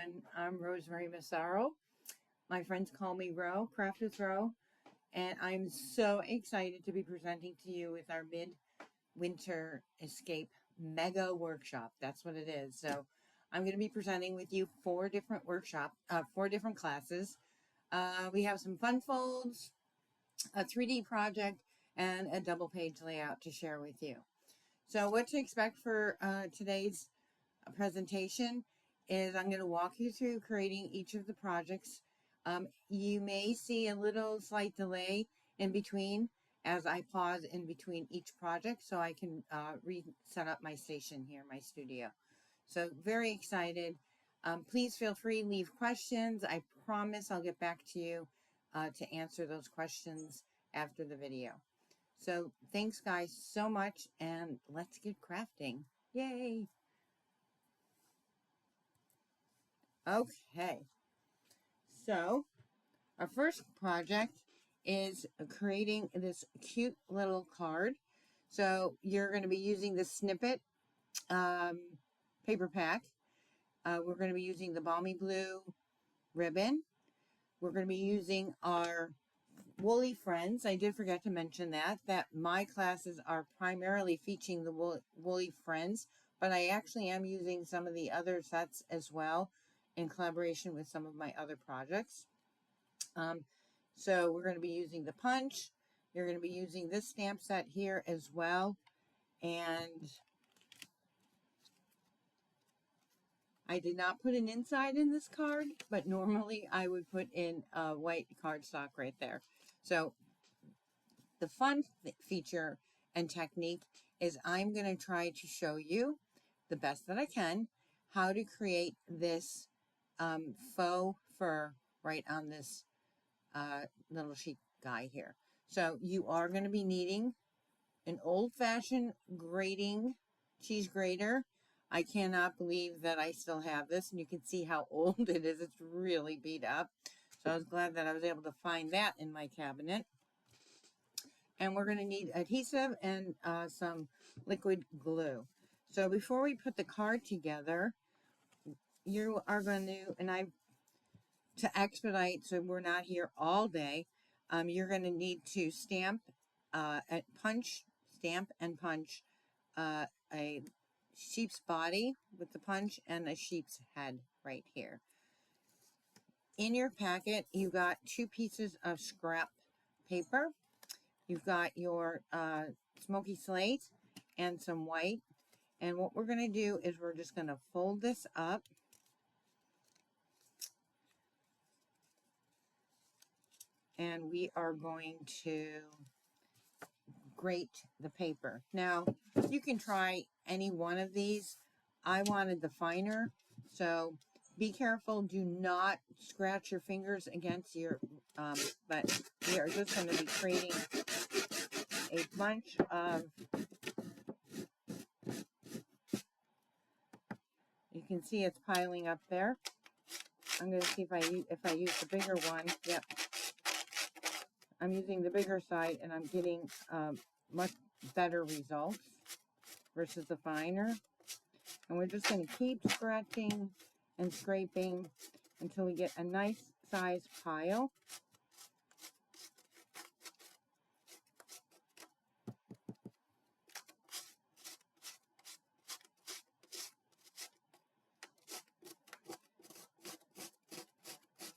everyone. I'm Rosemary Massaro. My friends call me Ro, Craft with Ro, and I'm so excited to be presenting to you with our Midwinter Escape Mega Workshop. That's what it is. So I'm going to be presenting with you four different classes. We have some fun folds, a 3D project, and a double page layout to share with you. So what to expect for today's presentation is I'm going to walk you through creating each of the projects. You may see a little slight delay in between as I pause in between each project so I can reset up my station here, my studio. So very excited. Please feel free to leave questions. I promise I'll get back to you to answer those questions after the video. So thanks guys so much, and let's get crafting. Yay! Okay, so our first project is creating this cute little card. So you're going to be using the snippet paper pack. We're going to be using the balmy blue ribbon. We're going to be using our woolly friends. I did forget to mention that my classes are primarily featuring the woolly friends, but I actually am using some of the other sets as well in collaboration with some of my other projects. So we're going to be using the punch. You're going to be using this stamp set here as well. And I did not put an inside in this card, but normally I would put in a white cardstock right there. So the fun feature and technique is I'm going to try to show you the best that I can how to create this faux fur right on this little sheet guy here. So you are going to be needing an old-fashioned grating cheese grater. I cannot believe that I still have this, and you can see how old it is. It's really beat up. So I was glad that I was able to find that in my cabinet. And we're going to need adhesive and some liquid glue. So before we put the card together, you are going to expedite so we're not here all day, you're going to need to stamp and punch a sheep's body with the punch and a sheep's head right here. In your packet, you got 2 pieces of scrap paper. You've got your smoky slate and some white. And what we're going to do is we're just going to fold this up. And we are going to grate the paper. Now, you can try any one of these. I wanted the finer, so be careful. Do not scratch your fingers against your, but we are just going to be creating a bunch of, you can see it's piling up there. I'm going to see if I use the bigger one. Yep. I'm using the bigger side, and I'm getting much better results versus the finer. And we're just going to keep scratching and scraping until we get a nice size pile.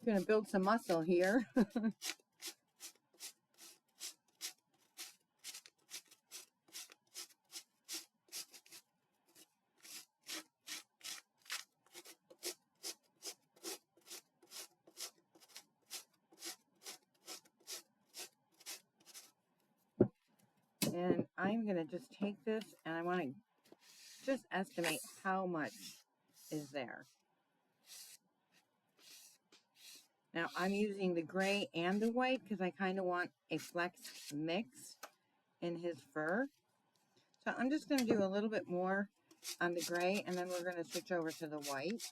I'm going to build some muscle here. And I'm going to just take this, and I want to just estimate how much is there. Now, I'm using the gray and the white because I kind of want a flex mix in his fur. So I'm just going to do a little bit more on the gray, and then we're going to switch over to the white.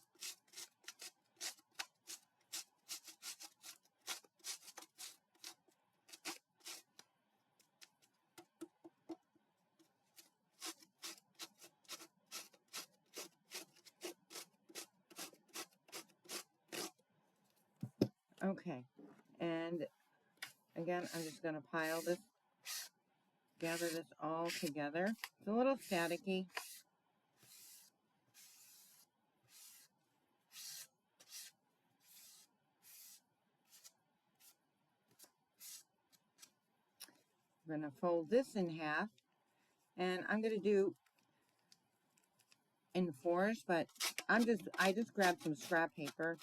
Okay, and again, I'm just going to pile this, gather this all together. It's a little staticky. I'm going to fold this in half, and I'm going to do in fours, but I just grabbed some scrap paper.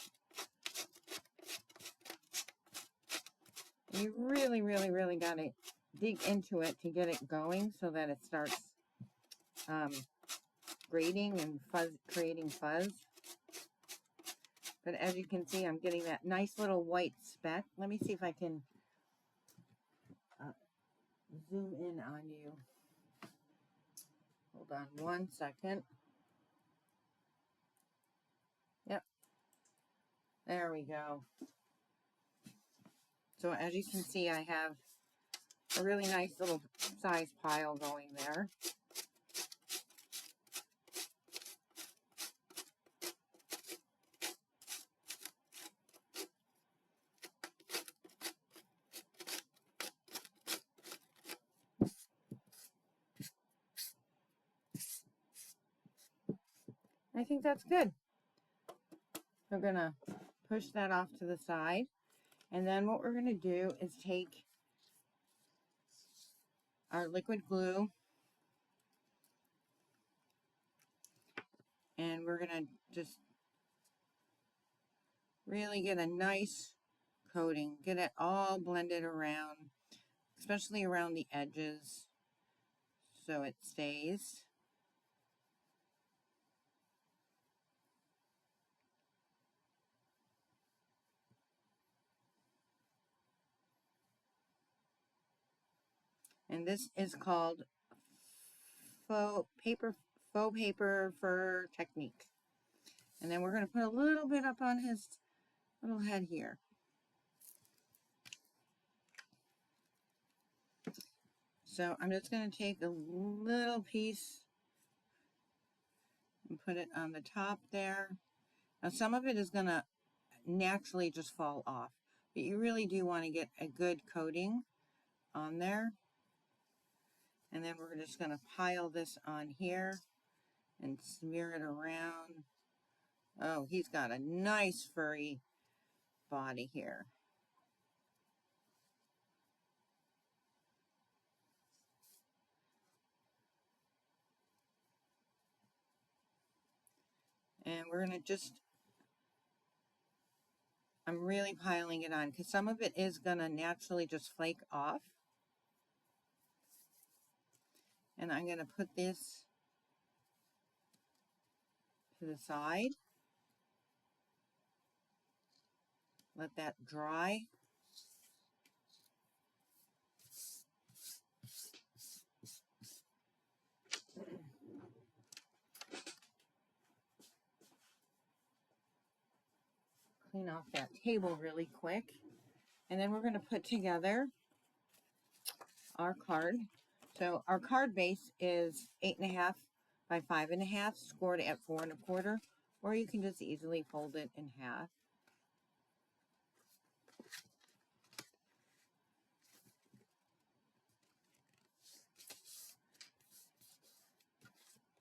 You really, really, really got to dig into it to get it going so that it starts grating and creating fuzz. But as you can see, I'm getting that nice little white speck. Let me see if I can zoom in on you. Hold on one second. Yep, there we go. So as you can see, I have a really nice little size pile going there. I think that's good. We're going to push that off to the side. And then what we're going to do is take our liquid glue and we're going to just really get a nice coating. Get it all blended around, especially around the edges, so it stays. And this is called faux paper fur technique. And then we're going to put a little bit up on his little head here. So I'm just going to take a little piece and put it on the top there. Now some of it is going to naturally just fall off, but you really do want to get a good coating on there. And then we're just going to pile this on here and smear it around. Oh, he's got a nice furry body here. And we're going to just, I'm really piling it on because some of it is going to naturally just flake off. And I'm going to put this to the side. Let that dry. Clean off that table really quick. And then we're going to put together our card. So our card base is 8.5 by 5.5, scored at 4.25, or you can just easily fold it in half.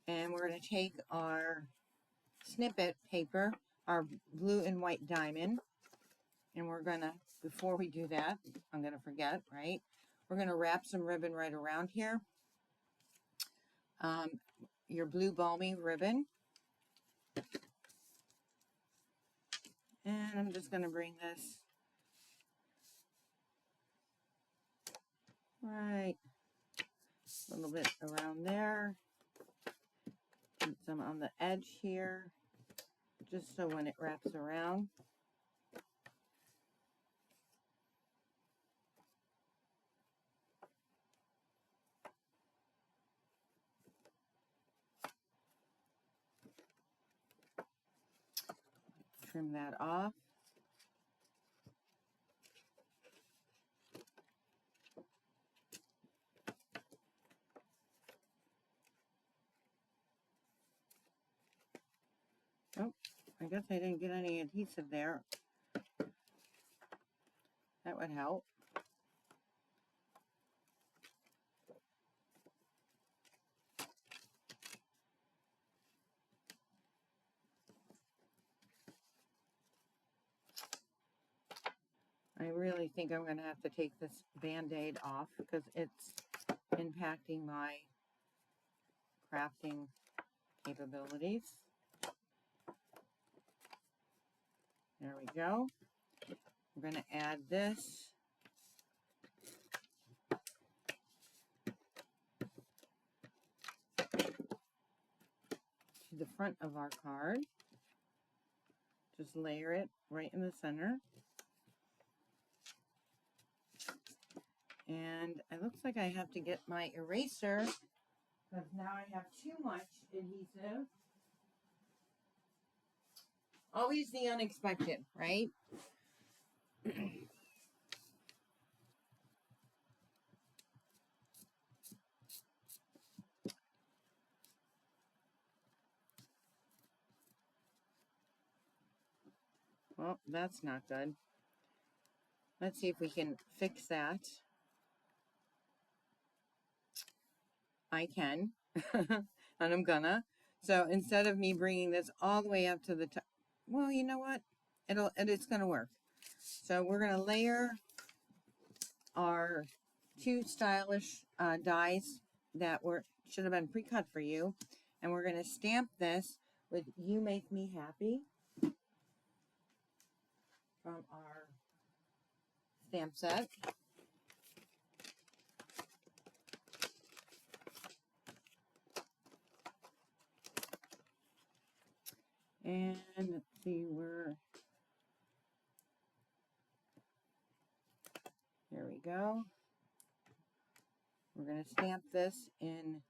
And we're going to take our snippet paper, our blue and white diamond, and we're going to, before we do that, I'm going to forget, right? We're going to wrap some ribbon right around here. Your blue balmy ribbon. And I'm just going to bring this right a little bit around there. Put some on the edge here, just so when it wraps around. Trim that off. Oh, I guess I didn't get any adhesive there. That would help. I really think I'm going to have to take this Band-Aid off because it's impacting my crafting capabilities. There we go. We're going to add this to the front of our card. Just layer it right in the center. And it looks like I have to get my eraser because now I have too much adhesive. Always the unexpected, right? Well, that's not good. Let's see if we can fix that. I can, and I'm gonna. So instead of me bringing this all the way up to the top, well, you know what? It's gonna work. So we're gonna layer our two stylish dies that should have been pre-cut for you, and we're gonna stamp this with "You Make Me Happy" from our stamp set. And let's see where. There we go. We're going to stamp this in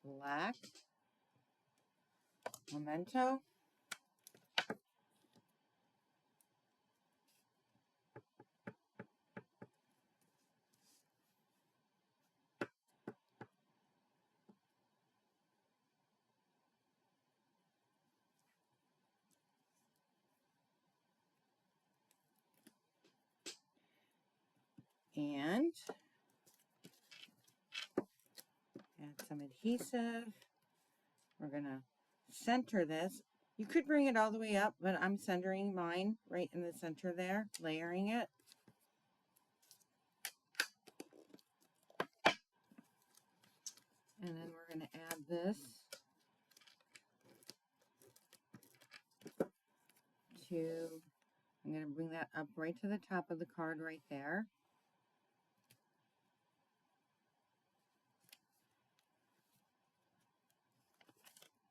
black memento. And add some adhesive. We're going to center this. You could bring it all the way up, but I'm centering mine right in the center there, layering it. And then we're going to add this to, I'm going to bring that up right to the top of the card right there.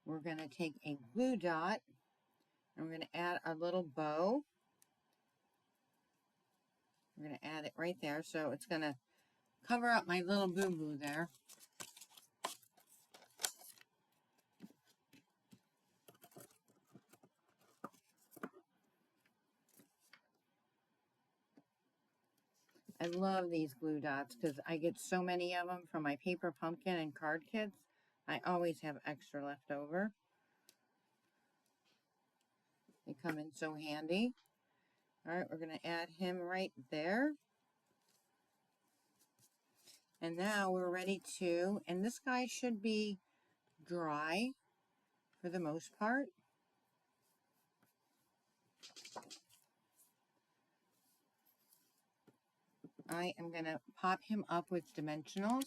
We're going to take a glue dot and we're going to add our little bow. We're going to add it right there, so it's going to cover up my little boo-boo there. I love these glue dots because I get so many of them from my paper pumpkin and card kits. I always have extra left over. They come in so handy. All right, we're going to add him right there. And now we're ready to, and this guy should be dry for the most part. I am going to pop him up with dimensionals.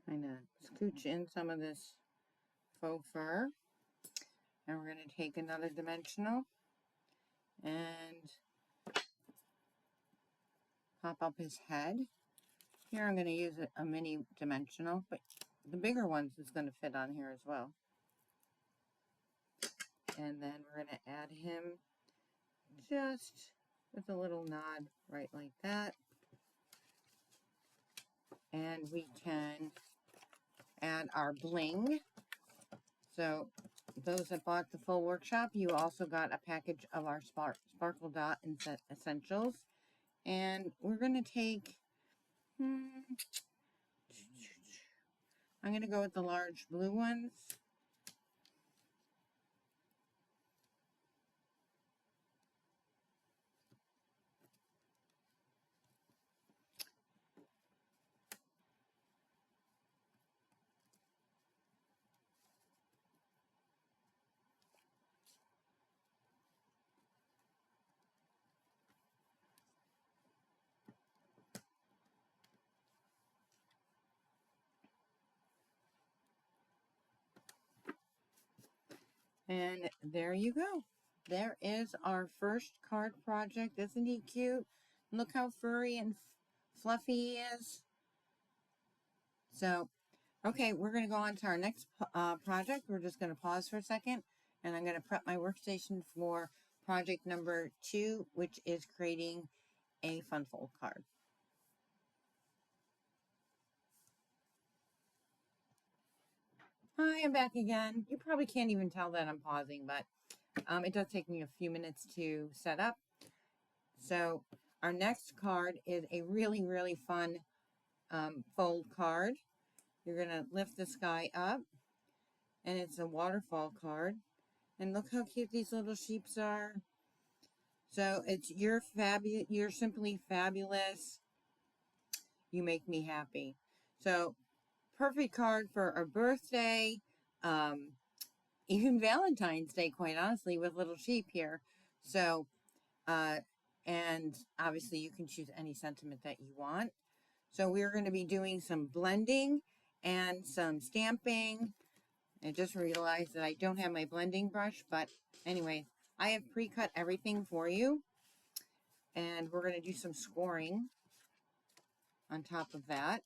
Kind of scooch in some of this faux fur. And we're going to take another dimensional and pop up his head. Here I'm going to use a mini dimensional, but the bigger ones is going to fit on here as well. And then we're going to add him just with a little nod right like that. And we can add our bling. So those that bought the full workshop, you also got a package of our Sparkle Dot Essentials. And we're going to take, I'm going to go with the large blue ones. And there you go. There is our first card project. Isn't he cute? Look how furry and fluffy he is. So, okay, we're going to go on to our next project. We're just going to pause for a second, and I'm going to prep my workstation for project number 2, which is creating a fun fold card. Hi, I'm back again. You probably can't even tell that I'm pausing, but it does take me a few minutes to set up. So our next card is a really, really fun fold card. You're going to lift this guy up, and it's a waterfall card. And look how cute these little sheeps are. So it's you're simply fabulous. You make me happy. So perfect card for a birthday, even Valentine's Day, quite honestly, with little sheep here. So, and obviously you can choose any sentiment that you want. So we're going to be doing some blending and some stamping. I just realized that I don't have my blending brush, but anyway, I have pre-cut everything for you. And we're going to do some scoring on top of that.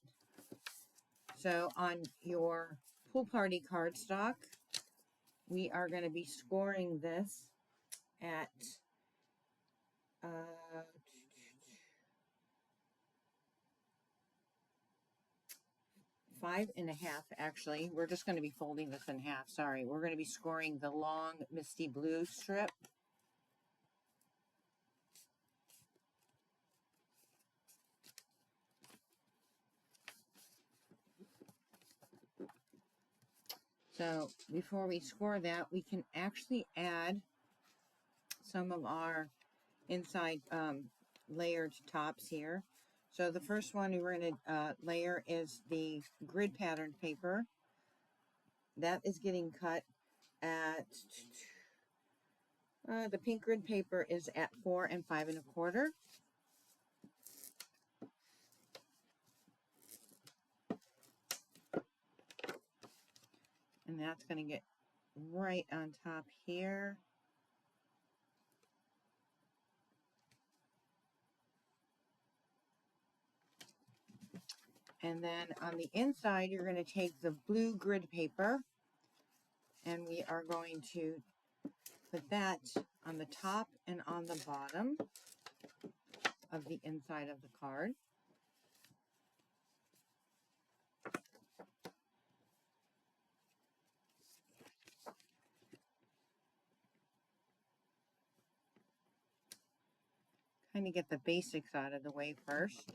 So on your pool party cardstock, we are going to be scoring this at 5.5, actually. We're just going to be folding this in half. Sorry. We're going to be scoring the long misty blue strip. So before we score that, we can actually add some of our inside layered tops here. So the first one we're going to layer is the grid pattern paper. That is getting cut at, the pink grid paper is at 4 and 5 1/4. And that's going to get right on top here. And then on the inside, you're going to take the blue grid paper, and we are going to put that on the top and on the bottom of the inside of the card. Kind of get the basics out of the way first.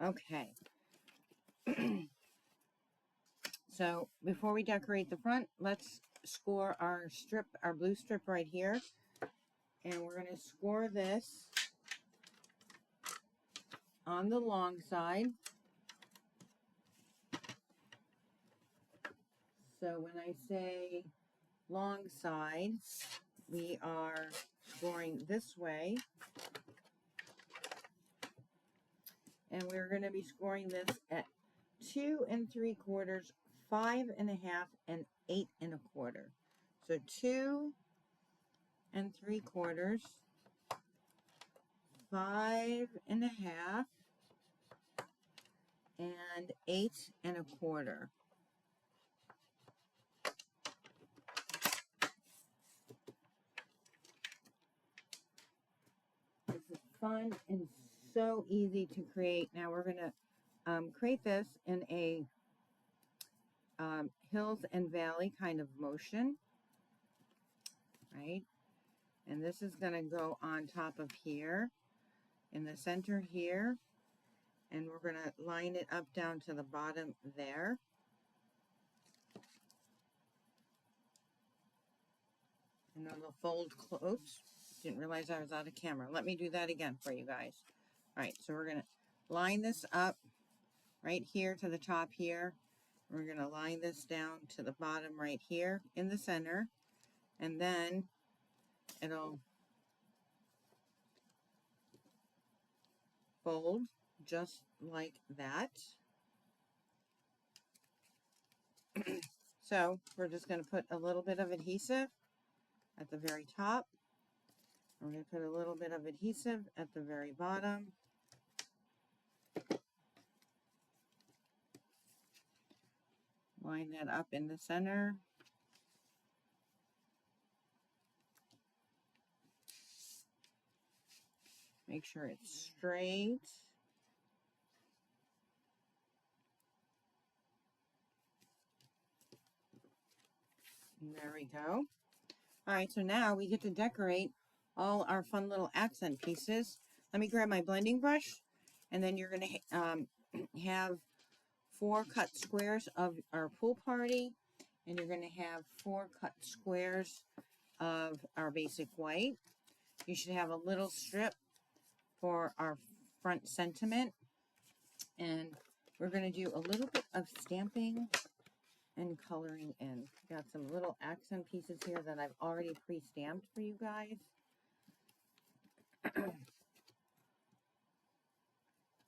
Okay. So before we decorate the front, let's score our strip, our blue strip right here. And we're going to score this on the long side. So when I say long side, we are scoring this way. And we're going to be scoring this at 2 3/4, 5 1/2, and 8 1/4. So 2 3/4, 5 1/2, and 8 1/4. This is fun and so easy to create. Now we're going to create this in a hills and valley kind of motion, right? And this is going to go on top of here, in the center here, and we're going to line it up down to the bottom there. And then we'll fold close. Didn't realize I was out of camera. Let me do that again for you guys. All right, so we're going to line this up right here to the top here. We're going to line this down to the bottom right here in the center. And then it'll fold just like that. So we're just going to put a little bit of adhesive at the very top. We're going to put a little bit of adhesive at the very bottom. Line that up in the center. Make sure it's straight. There we go. All right, so now we get to decorate all our fun little accent pieces. Let me grab my blending brush, and then you're going to have 4 cut squares of our pool party, and you're going to have 4 cut squares of our basic white. You should have a little strip for our front sentiment, and we're going to do a little bit of stamping and coloring in. Got some little accent pieces here that I've already pre-stamped for you guys.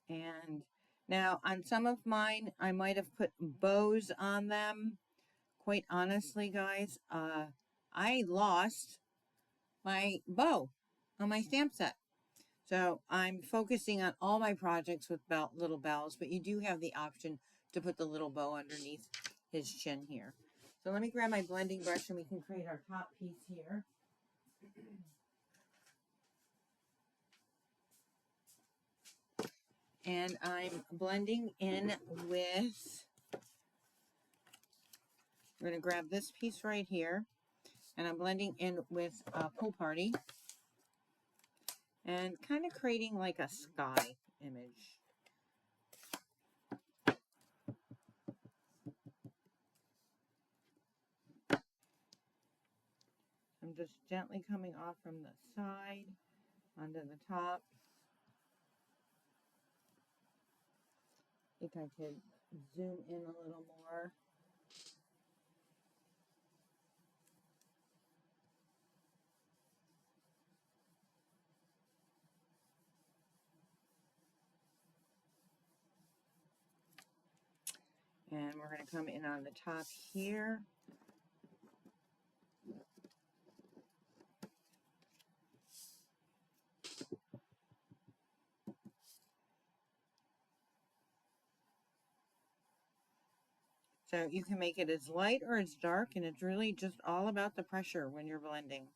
And now on some of mine, I might have put bows on them. Quite honestly, guys, I lost my bow on my stamp set. So I'm focusing on all my projects with little bells, but you do have the option to put the little bow underneath his chin here. So let me grab my blending brush and we can create our top piece here. And I'm blending in with, we're going to grab this piece right here, and I'm blending in with Pool Party and kind of creating like a sky image. I'm just gently coming off from the side onto the top. I think I could zoom in a little more. And we're going to come in on the top here. So you can make it as light or as dark, and it's really just all about the pressure when you're blending.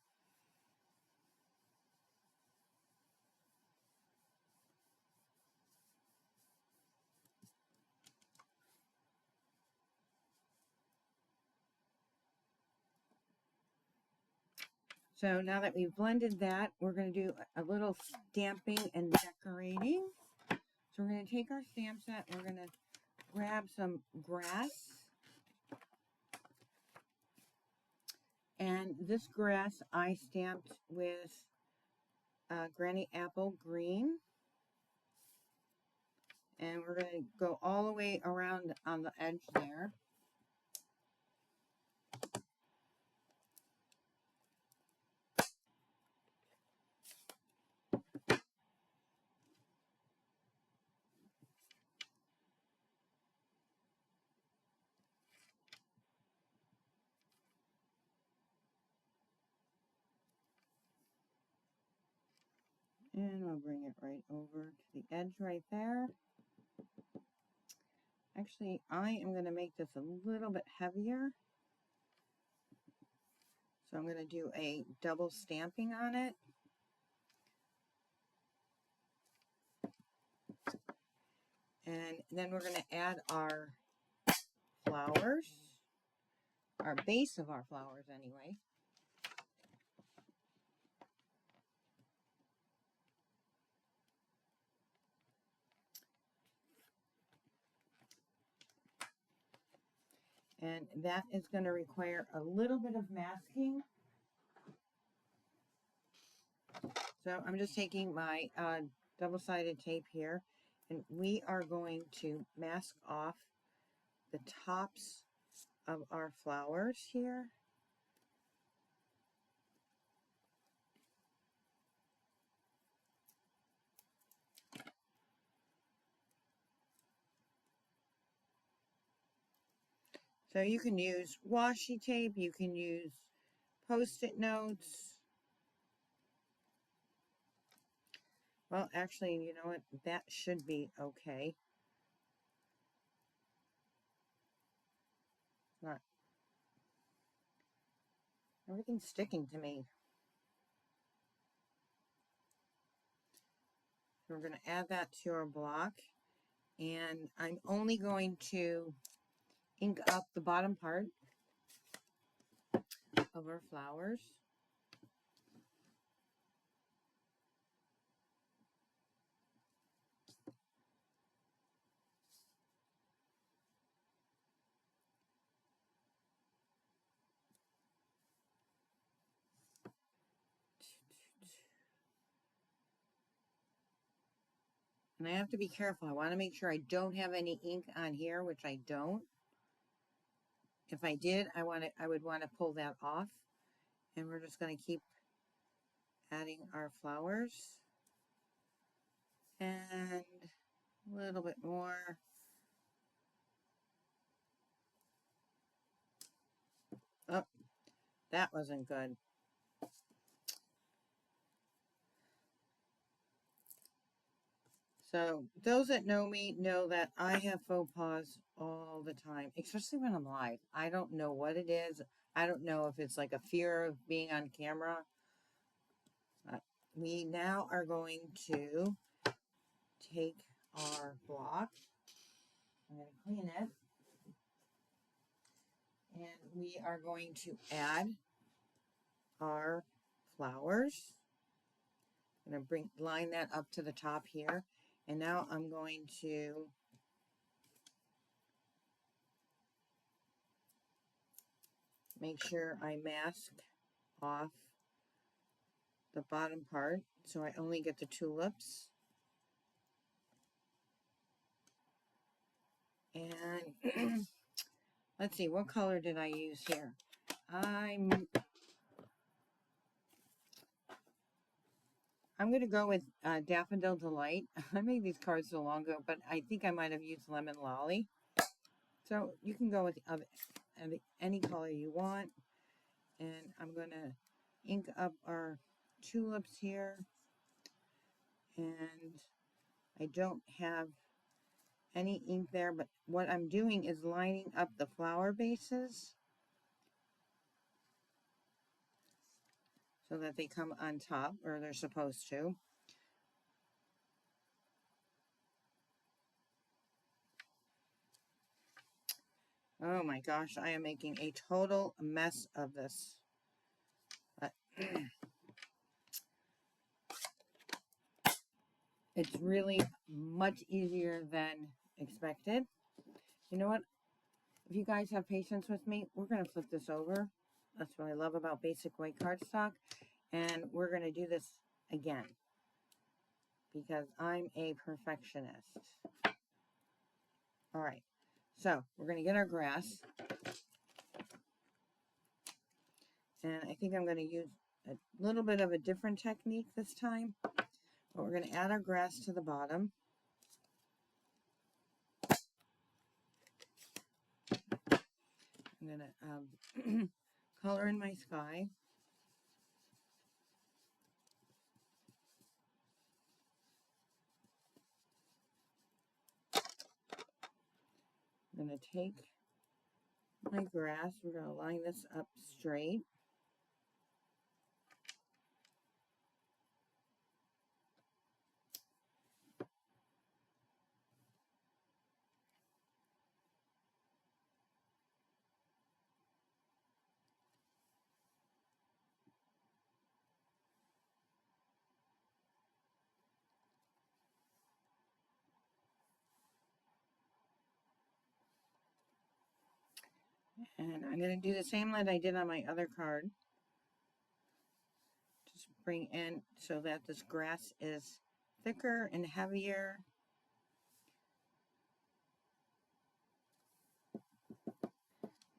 So now that we've blended that, we're going to do a little stamping and decorating. So we're going to take our stamp set, we're going to grab some grass. And this grass I stamped with Granny Apple Green. And we're going to go all the way around on the edge there. And we'll bring it right over to the edge right there. Actually, I am going to make this a little bit heavier. So I'm going to do a double stamping on it. And then we're going to add our flowers, our base of our flowers anyway. And that is going to require a little bit of masking. So I'm just taking my double-sided tape here, and we are going to mask off the tops of our flowers here. So you can use washi tape, you can use Post-it notes. Well, actually, you know what? That should be okay. Not everything's sticking to me. So we're going to add that to our block, and I'm only going to ink up the bottom part of our flowers. And I have to be careful. I want to make sure I don't have any ink on here, which I don't. If I did, I would want to pull that off. And we're just going to keep adding our flowers. And a little bit more. Oh, that wasn't good. So those that know me know that I have faux pas all the time, especially when I'm live. I don't know what it is. I don't know if it's like a fear of being on camera. We now are going to take our block. I'm going to clean it. And we are going to add our flowers. I'm going to line that up to the top here. And now I'm going to make sure I mask off the bottom part so I only get the tulips. And let's see, what color did I use here? I'm going to go with Daffodil Delight. I made these cards so long ago, but I think I might have used Lemon Lolly. So you can go with any color you want. And I'm going to ink up our tulips here. And I don't have any ink there, but what I'm doing is lining up the flower bases so that they come on top, or they're supposed to. Oh my gosh, I am making a total mess of this. But it's really much easier than expected. You know what? If you guys have patience with me, we're going to flip this over. That's what I love about basic white cardstock. And we're going to do this again because I'm a perfectionist. All right. So we're going to get our grass. And I think I'm going to use a little bit of a different technique this time. But we're going to add our grass to the bottom. I'm going to color in my sky. I'm going to take my grass. We're going to line this up straight. And I'm going to do the same that I did on my other card. Just bring in so that this grass is thicker and heavier.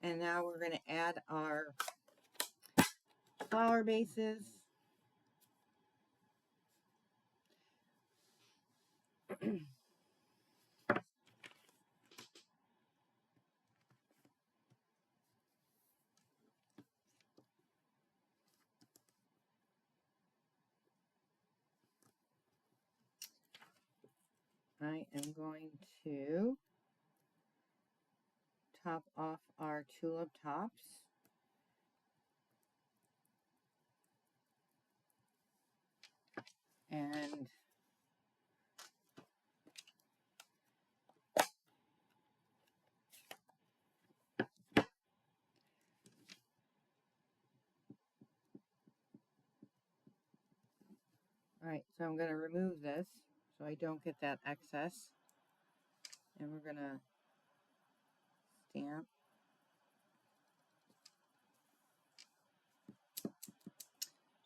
And now we're going to add our flower bases. I am going to top off our tulip tops. And all right, so I'm going to remove this so I don't get that excess. And we're going to stamp.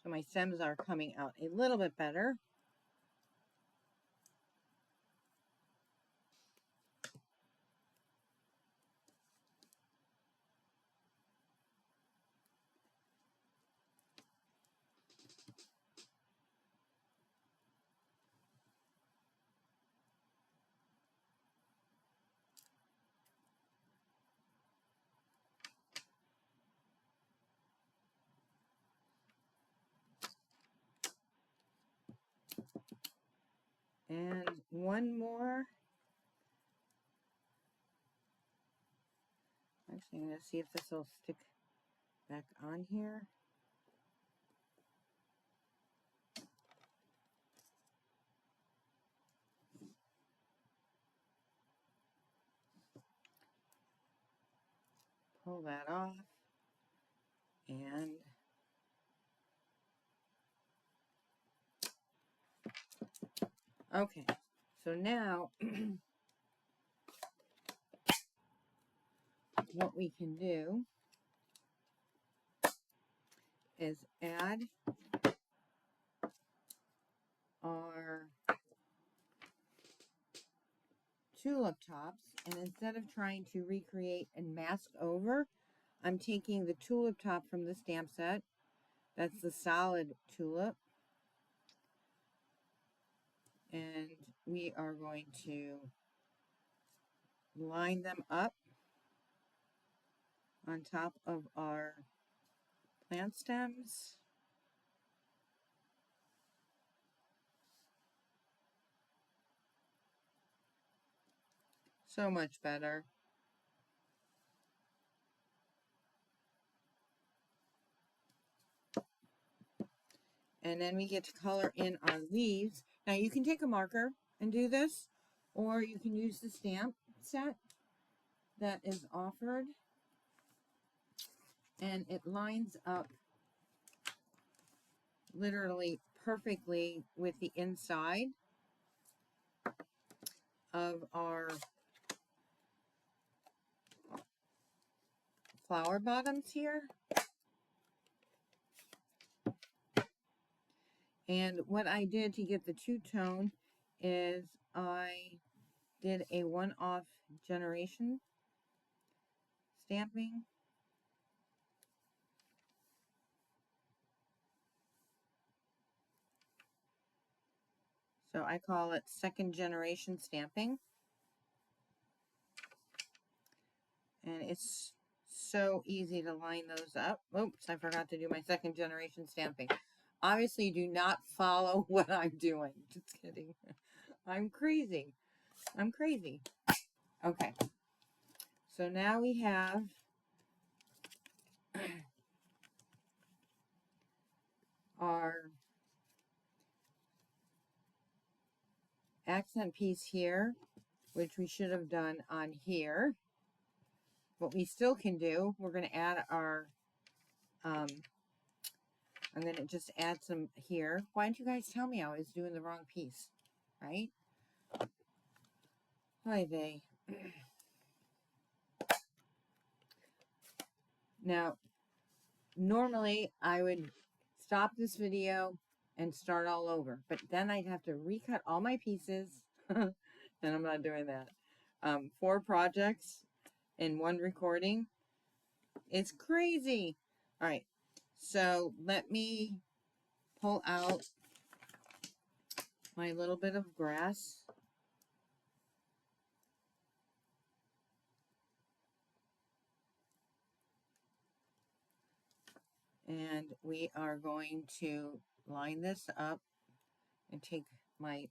So my stems are coming out a little bit better. And one more. Actually, I'm going to see if this will stick back on here. Pull that off. And okay, so now what we can do is add our tulip tops, and instead of trying to recreate and mask over, I'm taking the tulip top from the stamp set. That's the solid tulip. And we are going to line them up on top of our plant stems. So much better. And then we get to color in our leaves. Now you can take a marker and do this, or you can use the stamp set that is offered. And it lines up literally perfectly with the inside of our flower bottoms here. And what I did to get the two-tone is I did a one-off generation stamping. So I call it second generation stamping. And it's so easy to line those up. Oops, I forgot to do my second generation stamping. Obviously, do not follow what I'm doing. Just kidding. I'm crazy. I'm crazy. Okay. So now we have our accent piece here, which we should have done on here. What we still can do, we're going to add our, I'm going to just add some here. Why didn't you guys tell me I was doing the wrong piece, right? Hi, they. Now, normally I would stop this video and start all over, but then I'd have to recut all my pieces, and I'm not doing that. 4 projects in one recording. It's crazy. All right, so let me pull out my little bit of grass. And we are going to line this up and take my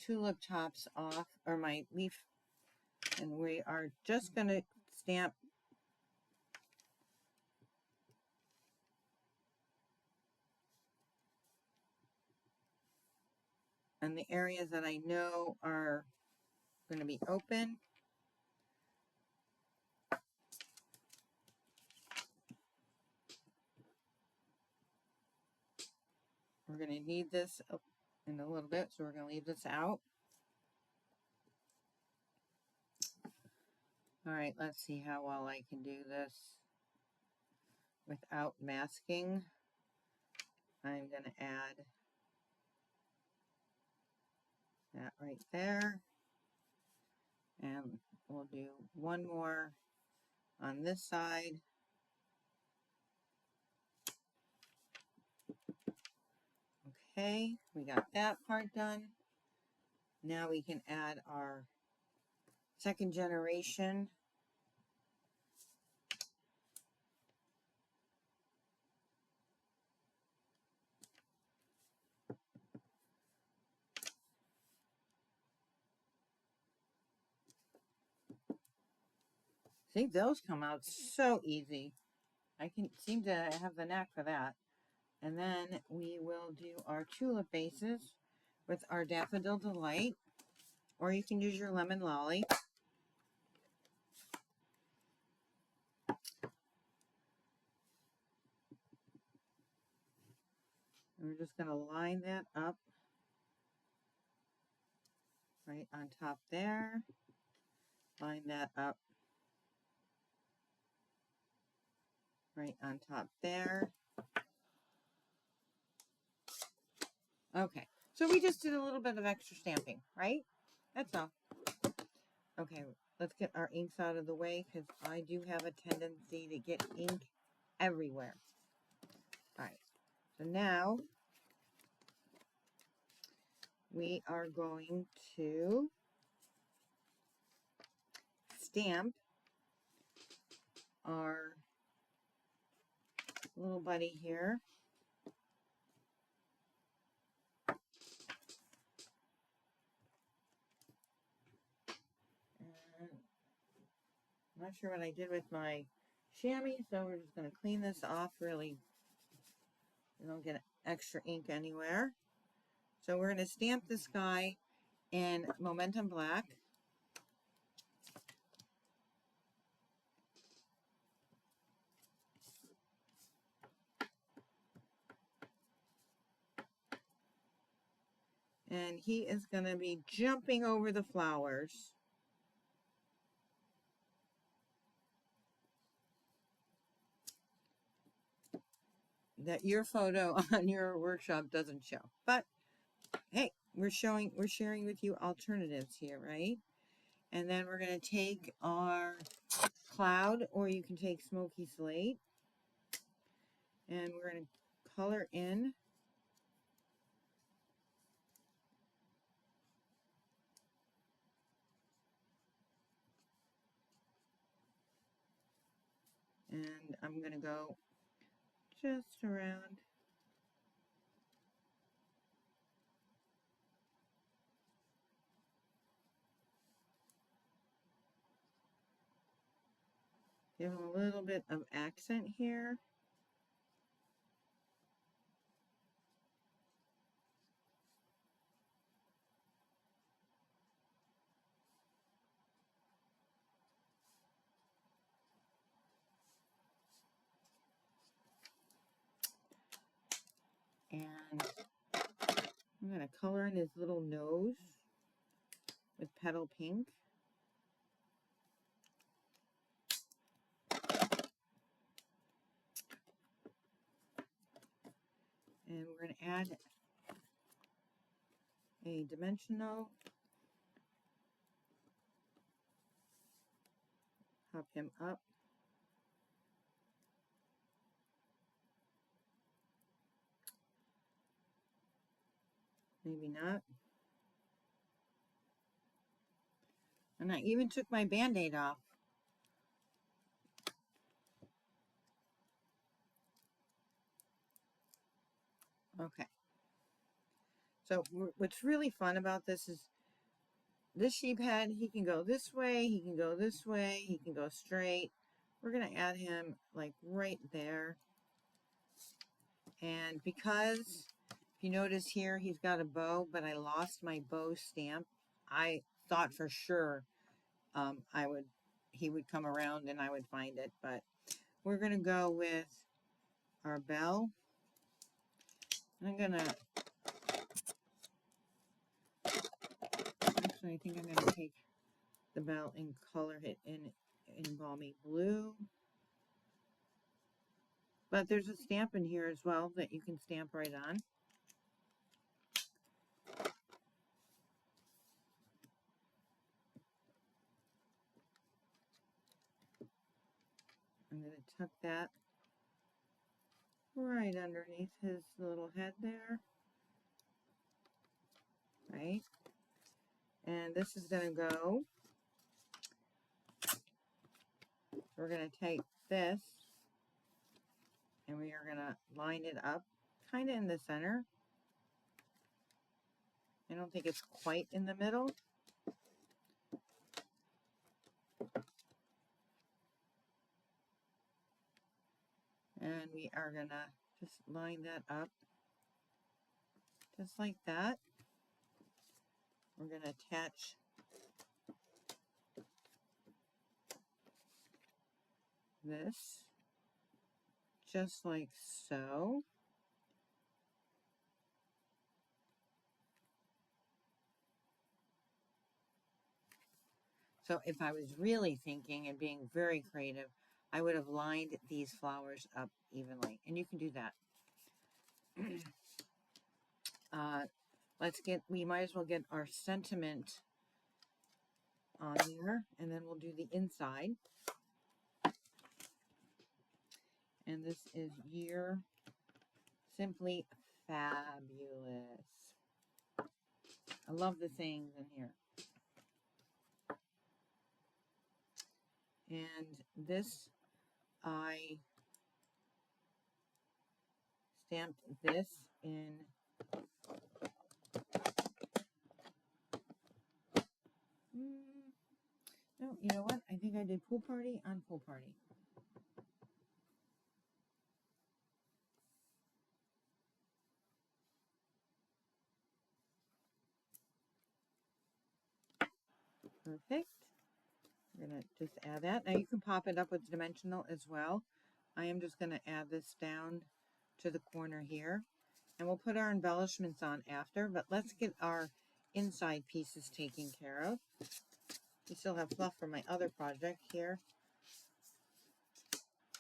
tulip tops off, or my leaf, and we are just going to stamp on the areas that I know are going to be open. We're going to need this in a little bit, so we're going to leave this out. All right, let's see how well I can do this without masking. I'm going to add that right there. And we'll do one more on this side. Okay, we got that part done. Now we can add our second generation. See, those come out so easy. I can seem to have the knack for that. And then we will do our tulip bases with our Daffodil Delight, or you can use your Lemon Lolly. And we're just going to line that up right on top there. Line that up right on top there. Okay, so we just did a little bit of extra stamping, right? That's all. Okay, let's get our inks out of the way, because I do have a tendency to get ink everywhere. All right, so now we are going to stamp our little buddy here. And I'm not sure what I did with my chamois, so we're just going to clean this off really. We don't get extra ink anywhere. So we're going to stamp this guy in Momentum Black. And he is going to be jumping over the flowers. That your photo on your workshop doesn't show. But hey, we're sharing with you alternatives here, right? And then we're going to take our cloud, or you can take smoky slate, and we're going to color in and I'm going to go just around. Give him a little bit of accent here. And I'm going to color in his little nose with petal pink. And we're going to add a dimensional. Pop him up. Maybe not. And I even took my Band-Aid off. Okay. So what's really fun about this is this sheep head, he can go this way, he can go this way, he can go straight. We're going to add him like right there. And because, if you notice here, he's got a bow, but I lost my bow stamp. I thought for sure he would come around and I would find it, but we're going to go with our bell. I'm going to, actually I think I'm going to take the bell and color it in balmy blue. But there's a stamp in here as well that you can stamp right on. I'm going to tuck that right underneath his little head there. Right? And this is going to go, we're going to take this and we are going to line it up kind of in the center. I don't think it's quite in the middle. And we are going to just line that up just like that. We're going to attach this just like so. So if I was really thinking and being very creative, I would have lined these flowers up evenly. And you can do that. We might as well get our sentiment on here. And then we'll do the inside. And this is Year Simply Fabulous. I love the sayings in here. And this, I stamped this in no, you know what? I think I did Pool Party on Pool Party. Perfect. We're going to just add that. Now you can pop it up with dimensional as well. I am just going to add this down to the corner here. And we'll put our embellishments on after, but let's get our inside pieces taken care of. We still have fluff for my other project here.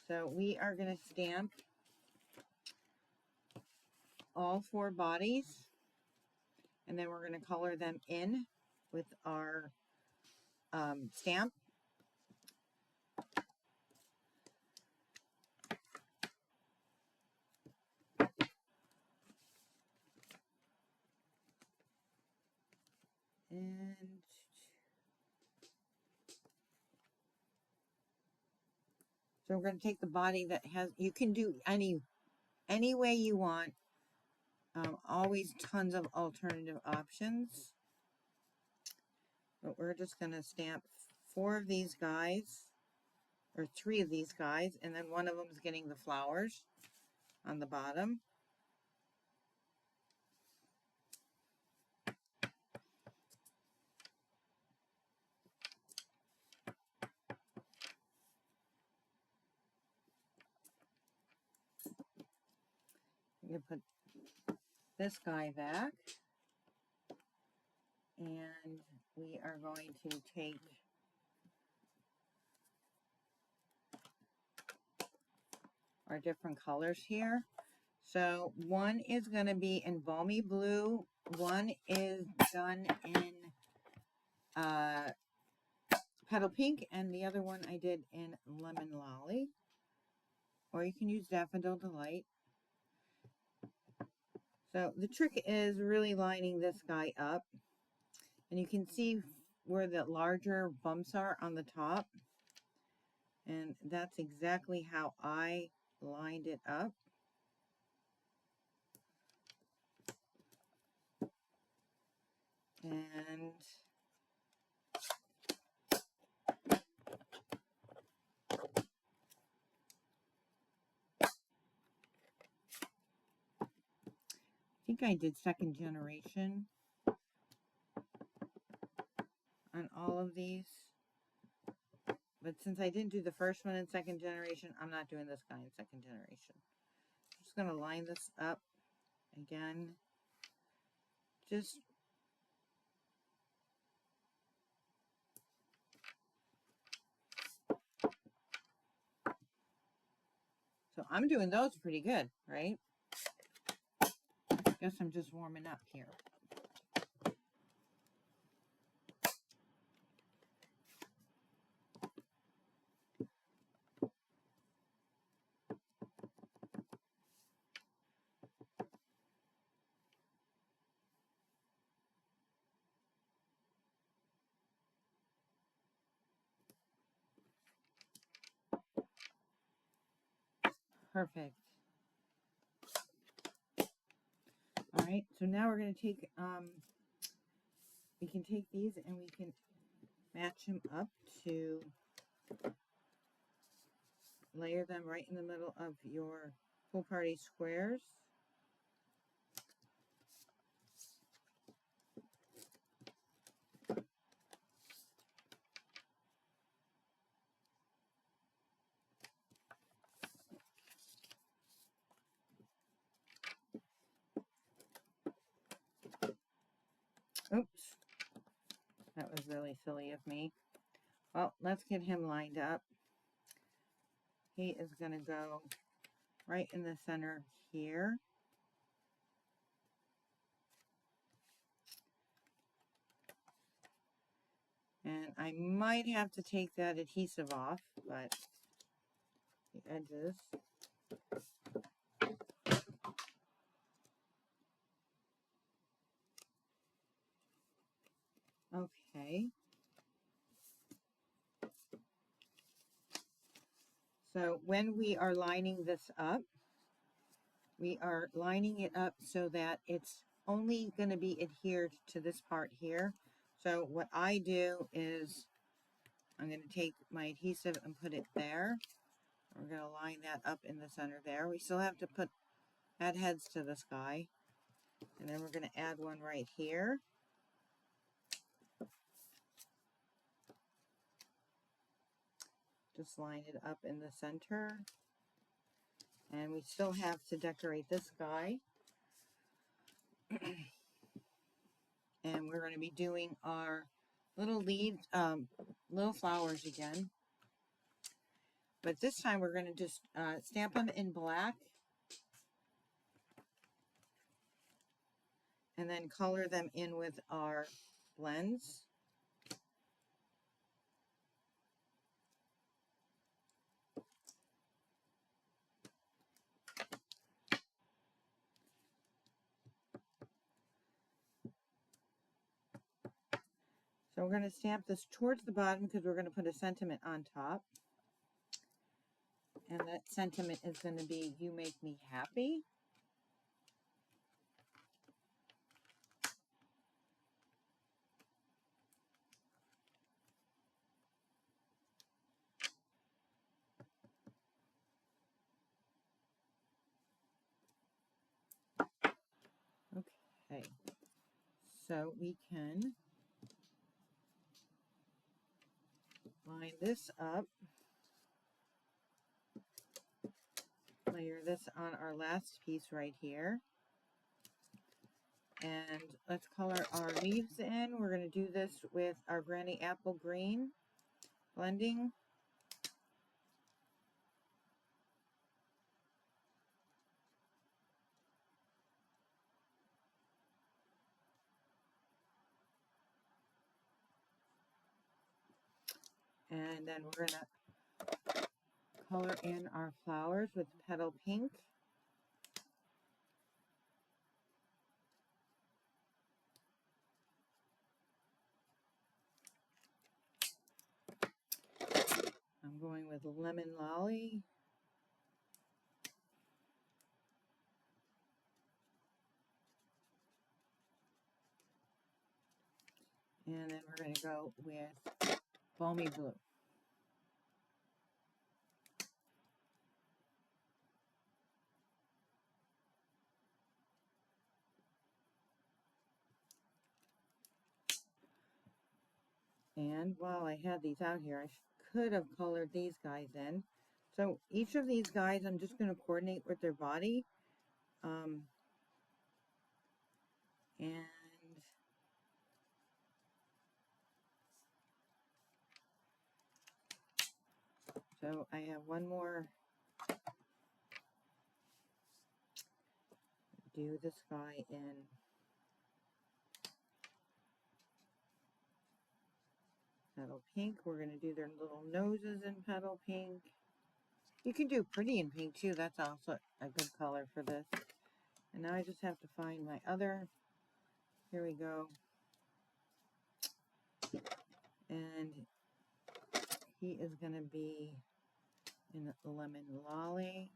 So we are going to stamp all 4 bodies, and then we're going to color them in with our stamp. And so we're going to take the body that has, you can do any way you want. Always tons of alternative options. But we're just going to stamp 4 of these guys or 3 of these guys, and then one of them is getting the flowers on the bottom. I'm going to put this guy back, and we are going to take our different colors here. So one is going to be in balmy blue, one is done in petal pink, and the other one I did in lemon lolly, or you can use daffodil delight. So the trick is really lining this guy up, and you can see where the larger bumps are on the top, and that's exactly how I lined it up. And I think I did second generation on all of these. But since I didn't do the first one in second generation, I'm not doing this guy in second generation. I'm just going to line this up again. Just so I'm doing those pretty good, right? Guess I'm just warming up here. Perfect. All right, so now we're going to take, we can take these and we can match them up to layer them right in the middle of your Pool Party squares. Oops, that was really silly of me. Well, let's get him lined up. He is going to go right in the center here. And I might have to take that adhesive off, but the edges. Okay. So when we are lining this up, we are lining it up so that it's only going to be adhered to this part here. So what I do is I'm going to take my adhesive and put it there. We're going to line that up in the center there. We still have to add heads to this guy. And then we're going to add one right here. Just line it up in the center. And we still have to decorate this guy. And we're going to be doing our little leaves, little flowers again. But this time we're going to just stamp them in black. And then color them in with our blends. So we're going to stamp this towards the bottom because we're going to put a sentiment on top. And that sentiment is going to be, "You make me happy." Okay, so we can line this up, layer this on our last piece right here, and let's color our leaves in. We're going to do this with our Granny Apple Green blending. And then we're going to color in our flowers with Petal Pink. I'm going with Lemon Lolly. And then we're going to go with Balmy Blue. And while I had these out here, I could have colored these guys in. So each of these guys, I'm just going to coordinate with their body. And so I have one more. Do this guy in Petal Pink. We're going to do their little noses in Petal Pink. You can do Pretty in Pink too. That's also a good color for this. And now I just have to find my other. Here we go. And he is going to be in Lemon Lolly.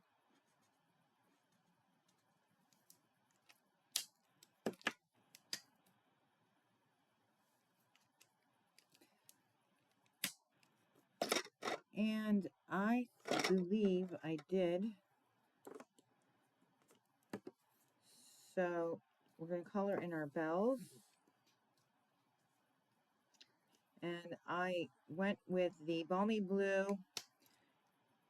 And I believe I did. So we're going to color in our bells. And I went with the Balmy Blue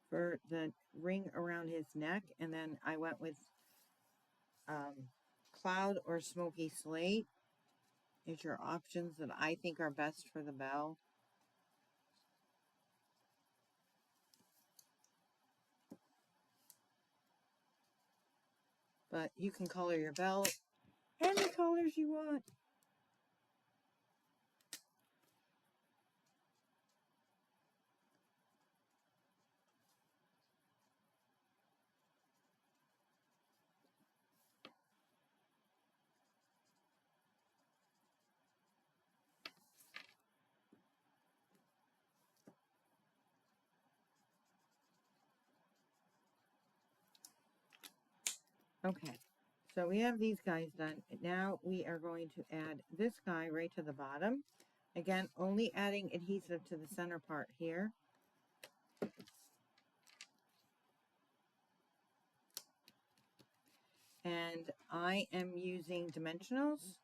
for the ring around his neck. And then I went with Cloud or Smoky Slate. Is your options that I think are best for the bell. But you can color your bell any colors you want. Okay, so we have these guys done. Now we are going to add this guy right to the bottom. Again, only adding adhesive to the center part here. And I am using dimensionals,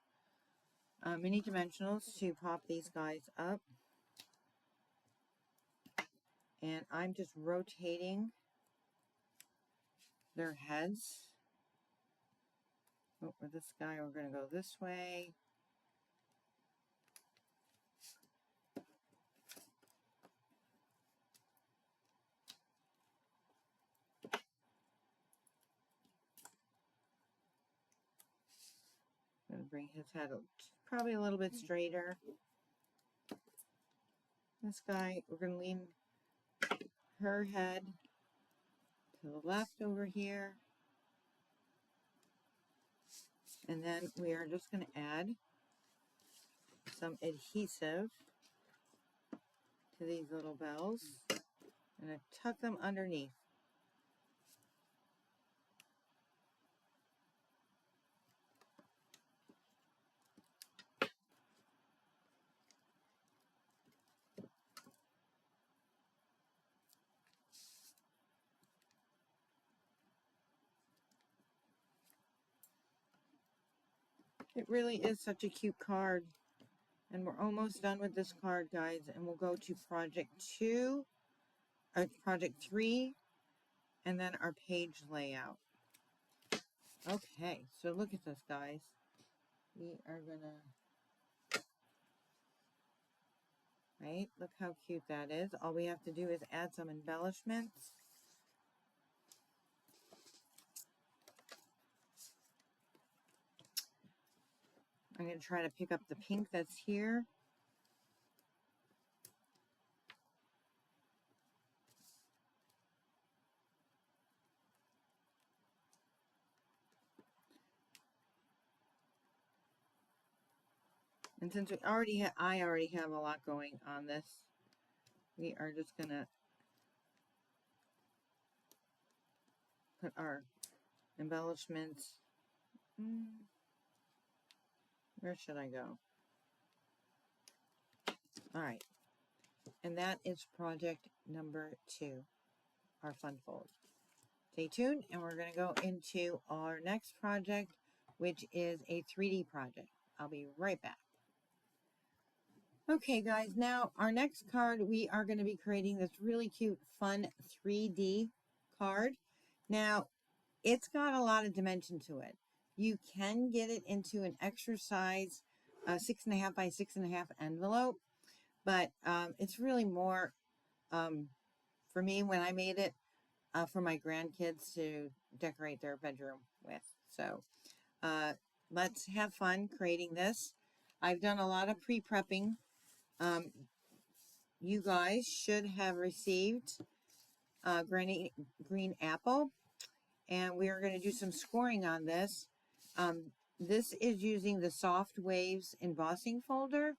mini dimensionals to pop these guys up. And I'm just rotating their heads. Oh, for this guy, we're going to go this way. I'm going to bring his head probably a little bit straighter. This guy, we're going to lean her head to the left over here. And then we are just going to add some adhesive to these little bells. I'm going to tuck them underneath. It really is such a cute card. And we're almost done with this card, guys. And we'll go to project 2, or project 3, and then our page layout. Okay, so look at this, guys. We are gonna, right? Look how cute that is. All we have to do is add some embellishments. I'm going to try to pick up the pink that's here. And since we already I already have a lot going on this, we are just going to put our embellishments. Where should I go? All right. And that is project number 2, our fun fold. Stay tuned, and we're going to go into our next project, which is a 3D project. I'll be right back. Okay, guys, now our next card, we are going to be creating this really cute, fun 3D card. Now, it's got a lot of dimension to it. You can get it into an extra size 6.5 by 6.5 envelope, but it's really more for me when I made it for my grandkids to decorate their bedroom with. So let's have fun creating this. I've done a lot of pre-prepping. You guys should have received green apple, and we are going to do some scoring on this. This is using the Soft Waves embossing folder,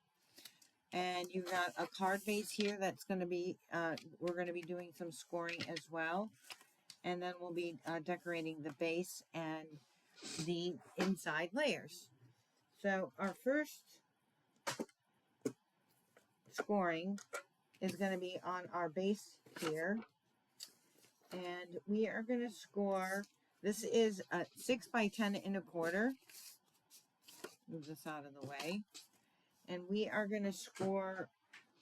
and you've got a card base here that's going to be, we're going to be doing some scoring as well, and then we'll be decorating the base and the inside layers. So our first scoring is going to be on our base here, and we are going to score, this is a 6 by 10 1/4. Move this out of the way. And we are going to score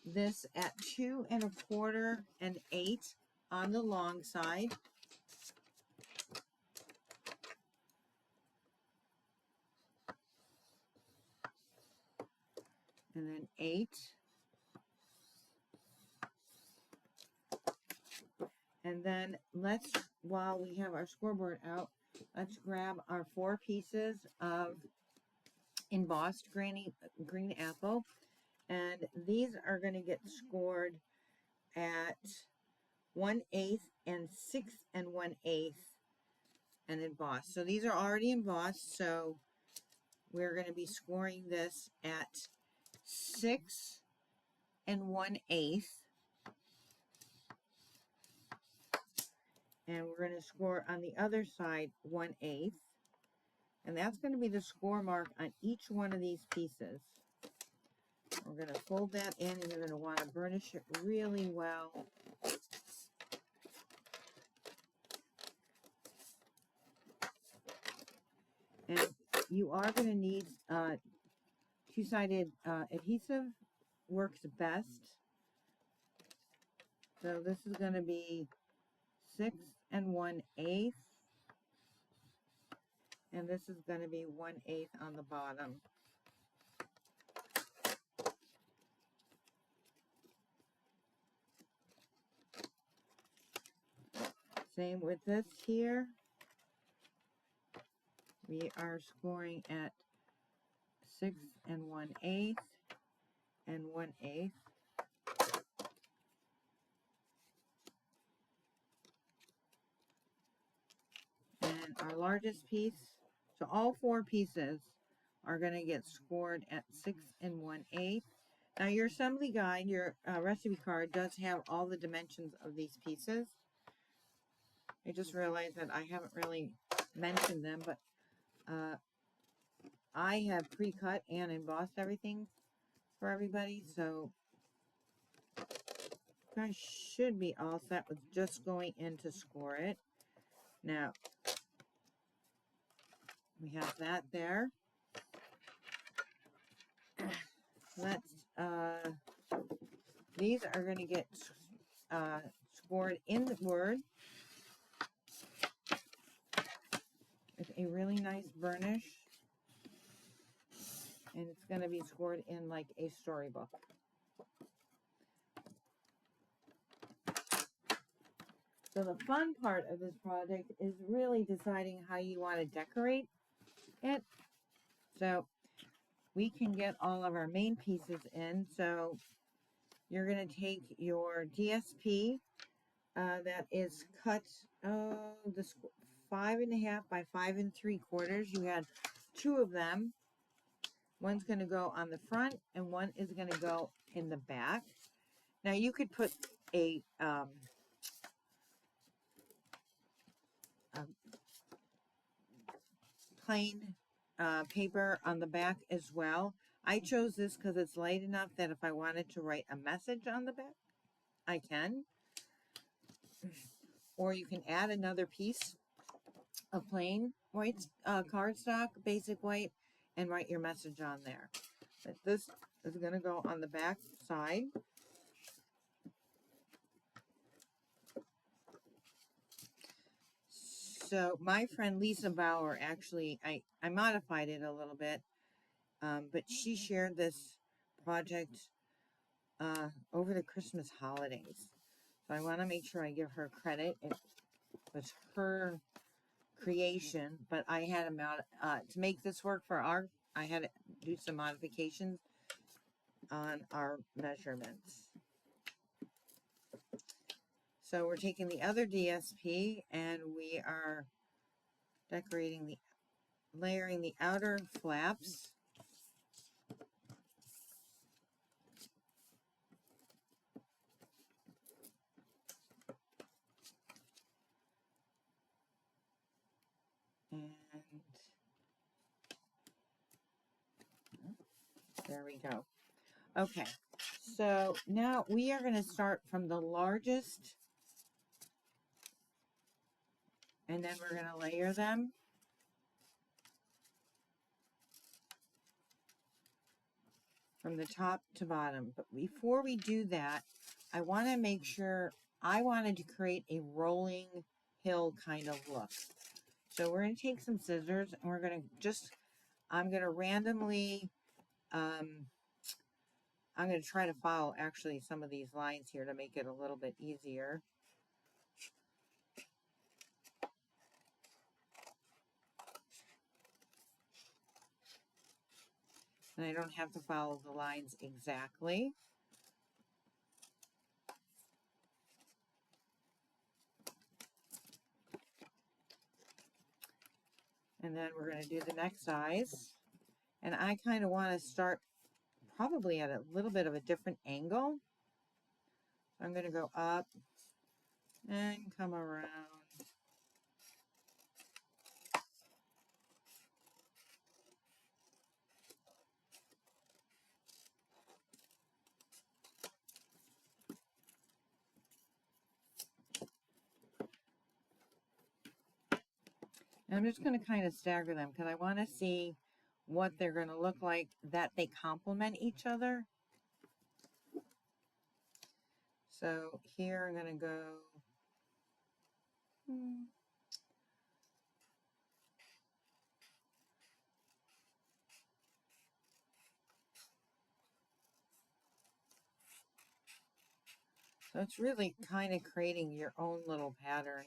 this at 2 1/4 and 8 on the long side. And then 8. And then let's, while we have our scoreboard out, let's grab our 4 pieces of embossed green apple. And these are going to get scored at 1/8 and 6 1/8 and embossed. So these are already embossed, so we're going to be scoring this at 6 1/8. And we're going to score on the other side 1/8. And that's going to be the score mark on each one of these pieces. We're going to fold that in, and you're going to want to burnish it really well. And you are going to need two-sided adhesive, works best. So this is going to be 6 1/8. And this is going to be 1/8 on the bottom. Same with this here. We are scoring at 6 1/8 and 1/8. And our largest piece, so all 4 pieces are going to get scored at 6 1/8. Now your assembly guide, your recipe card, does have all the dimensions of these pieces. I just realized that I haven't really mentioned them, but I have pre-cut and embossed everything for everybody, so you guys should be all set with just going in to score it. Now, we have that there. These are going to get scored in the Word with a really nice burnish. And it's going to be scored in like a storybook. So the fun part of this project is really deciding how you want to decorate it. So we can get all of our main pieces in. So you're going to take your DSP that is cut this 5.5 by 5 3/4. You had 2 of them. One's going to go on the front and one is going to go in the back. Now you could put a plain paper on the back as well. I chose this because it's light enough that if I wanted to write a message on the back, I can. Or you can add another piece of plain white cardstock, basic white, and write your message on there. But this is going to go on the back side. So my friend Lisa Bauer, actually, I modified it a little bit, but she shared this project over the Christmas holidays. So I want to make sure I give her credit. It was her creation, but I had to make this work for I had to do some modifications on our measurements. So we're taking the other DSP and we are decorating layering the outer flaps. And there we go. Okay, so now we are going to start from the largest, and then we're going to layer them. From the top to bottom. But before we do that, I want to make sure, I wanted to create a rolling hill kind of look. So we're going to take some scissors and we're going to I'm going to randomly, I'm going to try to follow actually some of these lines here to make it a little bit easier. And I don't have to follow the lines exactly. And then we're going to do the next size. And I kind of want to start probably at a little bit of a different angle. So I'm going to go up and come around. And I'm just going to kind of stagger them because I want to see what they're going to look like, that they complement each other. So here I'm going to go. So it's really kind of creating your own little pattern.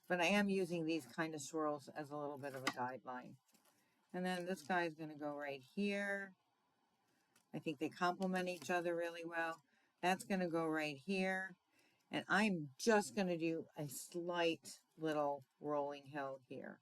But I am using these kind of swirls as a little bit of a guideline. And then this guy's going to go right here. I think they complement each other really well. That's going to go right here. And I'm just going to do a slight little rolling hill here.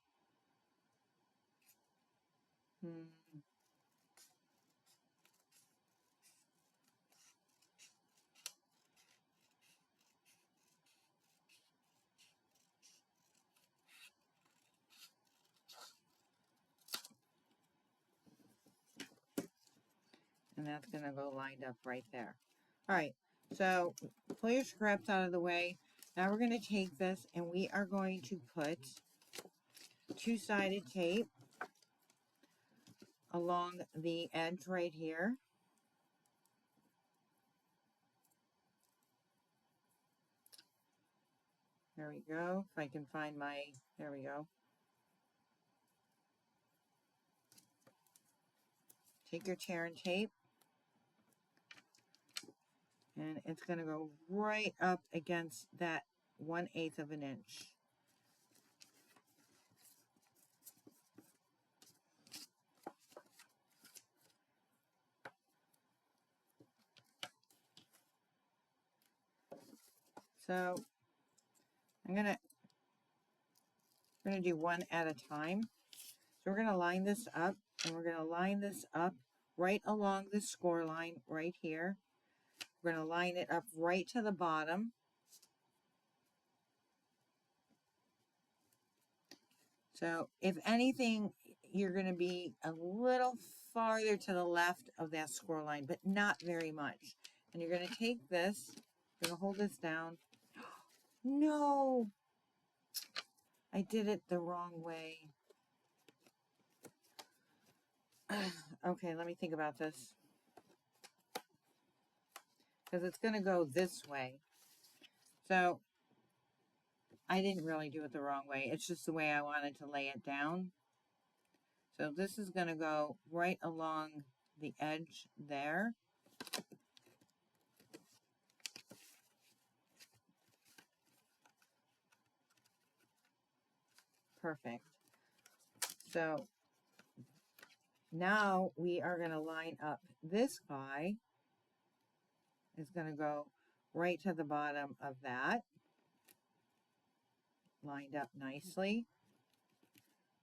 And that's going to go lined up right there. All right, so pull your scraps out of the way. Now we're going to take this and we are going to put two-sided tape along the edge right here. There we go. If I can find there we go. Take your tear and tape, and it's going to go right up against that 1/8 of an inch. So I'm going to do one at a time. So we're going to line this up, and we're going to line this up right along the score line right here. We're going to line it up right to the bottom. So if anything, you're going to be a little farther to the left of that score line, but not very much. And you're going to take this, you're going to hold this down. No, I did it the wrong way. Okay, let me think about this. Because it's going to go this way. So I didn't really do it the wrong way. It's just the way I wanted to lay it down. So this is going to go right along the edge there. Perfect. So now we are going to line up this guy. Is going to go right to the bottom of that. Lined up nicely.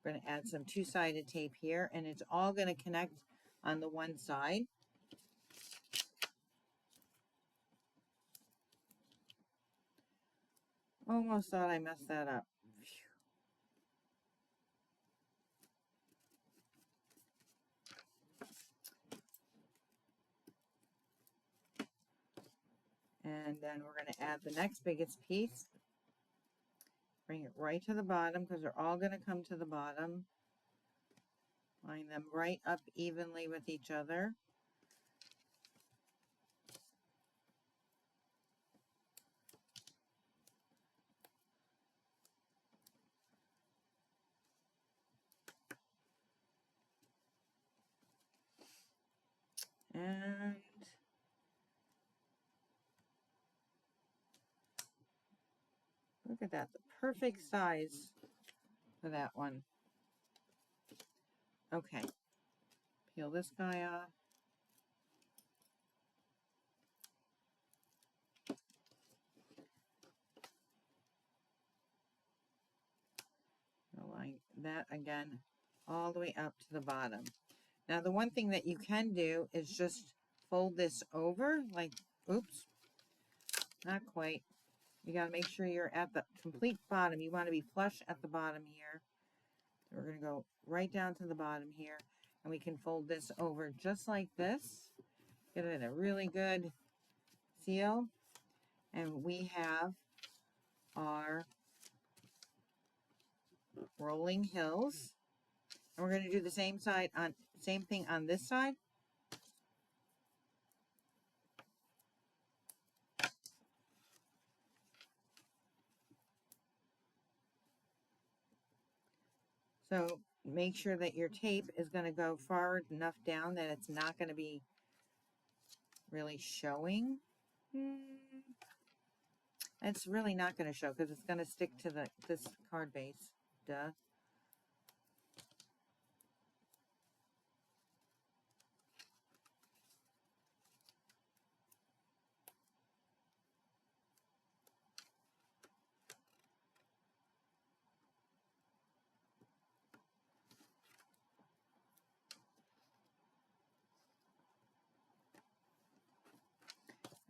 We're going to add some two-sided tape here, and it's all going to connect on the one side. Almost thought I messed that up. And then we're going to add the next biggest piece. Bring it right to the bottom because they're all going to come to the bottom. Line them right up evenly with each other. And look at that, the perfect size for that one. Okay, peel this guy off. Line that again all the way up to the bottom. Now the one thing that you can do is just fold this over like, oops, not quite. You got to make sure you're at the complete bottom. You want to be flush at the bottom here. So we're going to go right down to the bottom here, and we can fold this over just like this. Get it a really good seal, and we have our rolling hills. And we're going to do the same thing on this side. So make sure that your tape is going to go far enough down that it's not going to be really showing. It's really not going to show because it's going to stick to this card base. Duh.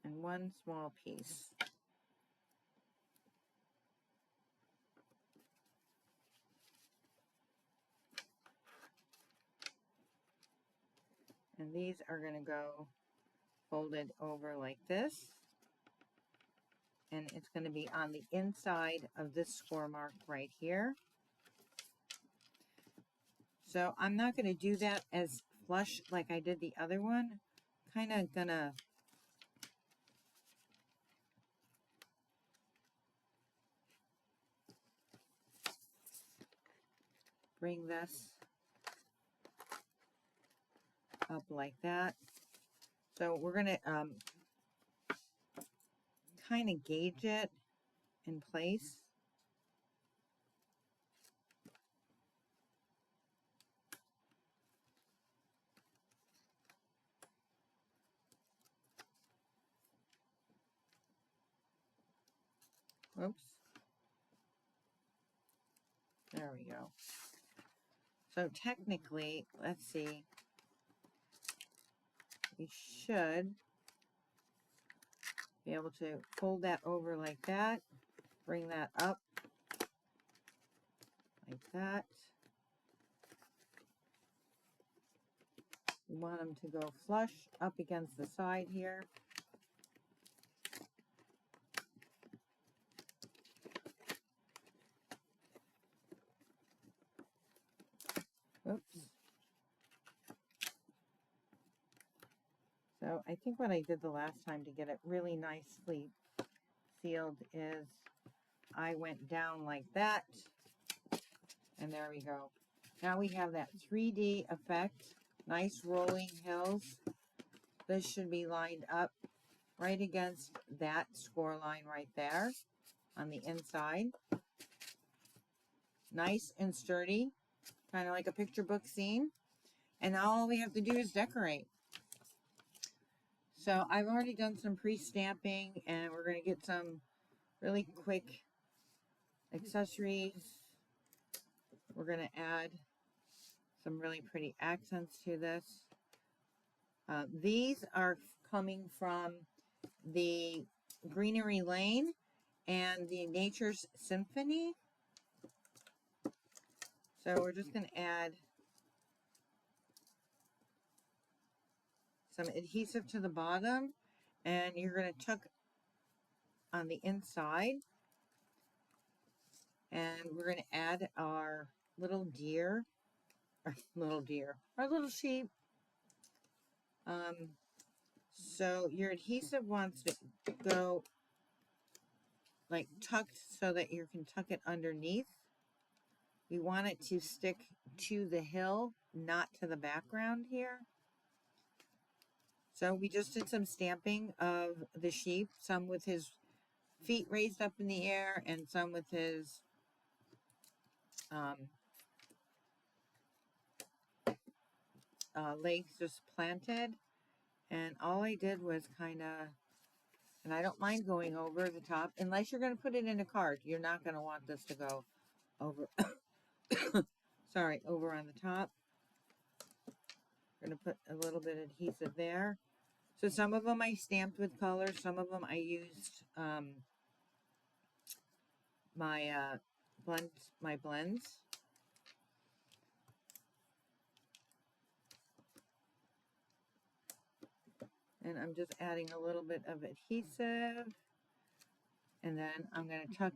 And one small piece. And these are going to go folded over like this. And it's going to be on the inside of this score mark right here. So I'm not going to do that as flush like I did the other one. Kind of gonna bring this up like that. So we're gonna kind of gauge it in place. Oops. There we go. So technically, let's see, we should be able to fold that over like that, bring that up like that. We want them to go flush up against the side here. Oops. So I think what I did the last time to get it really nicely sealed is I went down like that, and there we go. Now we have that 3D effect, nice rolling hills. This should be lined up right against that score line right there on the inside. Nice and sturdy, kind of like a picture book scene. And now all we have to do is decorate. So I've already done some pre-stamping, and we're going to get some really quick accessories. We're going to add some really pretty accents to this. These are coming from the Greenery Lane and the Nature's Symphony. So we're just going to add some adhesive to the bottom, and you're going to tuck on the inside, and we're going to add our little deer, our little sheep. So your adhesive wants to go like tucked so that you can tuck it underneath. We want it to stick to the hill, not to the background here. So we just did some stamping of the sheep, some with his feet raised up in the air and some with his legs just planted. And all I did was kind of, and I don't mind going over the top, unless you're going to put it in a card. You're not going to want this to go over, sorry, over on the top. I'm going to put a little bit of adhesive there. So some of them I stamped with color, some of them I used my blends. And I'm just adding a little bit of adhesive. And then I'm going to tuck.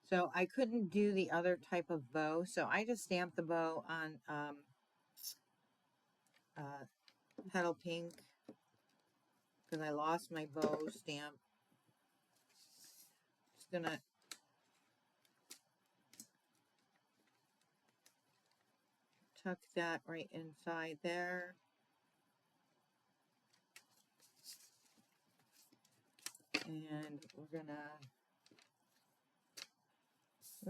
So I couldn't do the other type of bow, so I just stamped the bow on Petal Pink because I lost my bow stamp. Just going to tuck that right inside there. And we're going to,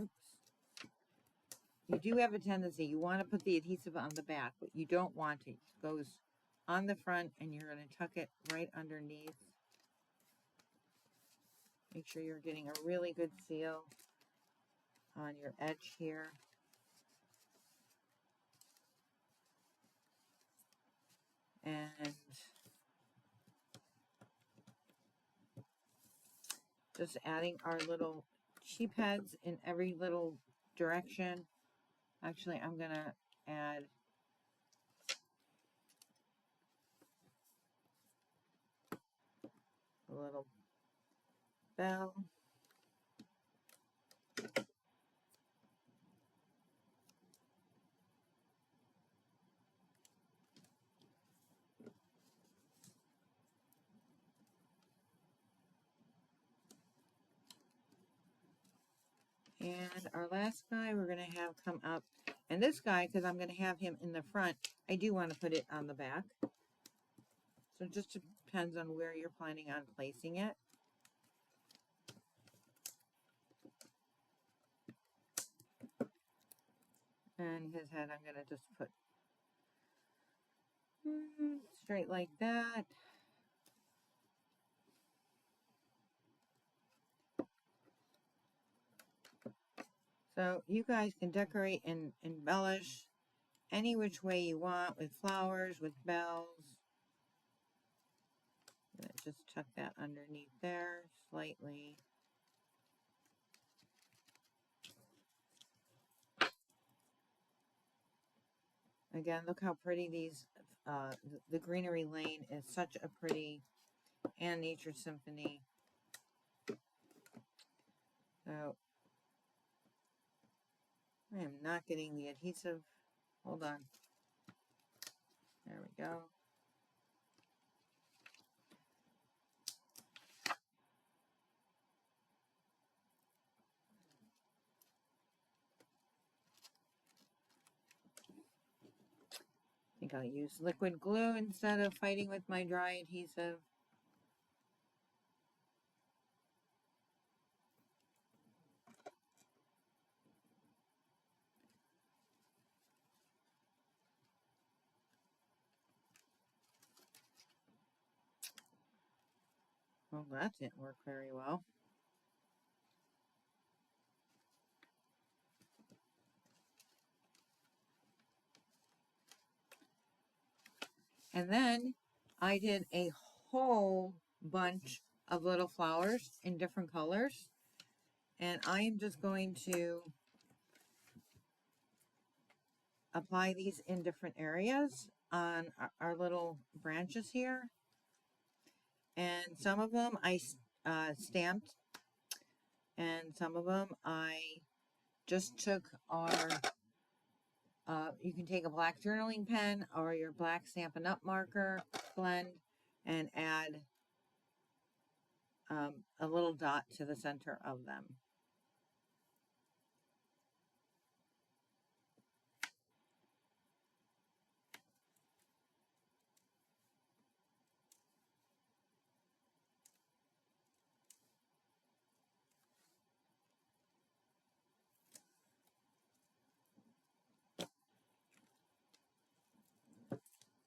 oops. You do have a tendency, you want to put the adhesive on the back, but you don't want to. It goes on the front, and you're going to tuck it right underneath. Make sure you're getting a really good seal on your edge here. And just adding our little sheep heads in every little direction. Actually, I'm going to add a little bell. And our last guy we're going to have come up. And this guy, because I'm going to have him in the front, I do want to put it on the back. So it just depends on where you're planning on placing it. And his head I'm going to just put straight like that. So you guys can decorate and embellish any which way you want, with flowers, with bells. Just tuck that underneath there slightly. Again, look how pretty these, the greenery lane is such a pretty, and nature symphony. So I am not getting the adhesive. Hold on. There we go. I think I'll use liquid glue instead of fighting with my dry adhesive. Well, that didn't work very well. And then I did a whole bunch of little flowers in different colors. And I am just going to apply these in different areas on our little branches here. And some of them I stamped, and some of them I just took our, you can take a black journaling pen or your black Stampin' Up marker, blend, and add a little dot to the center of them.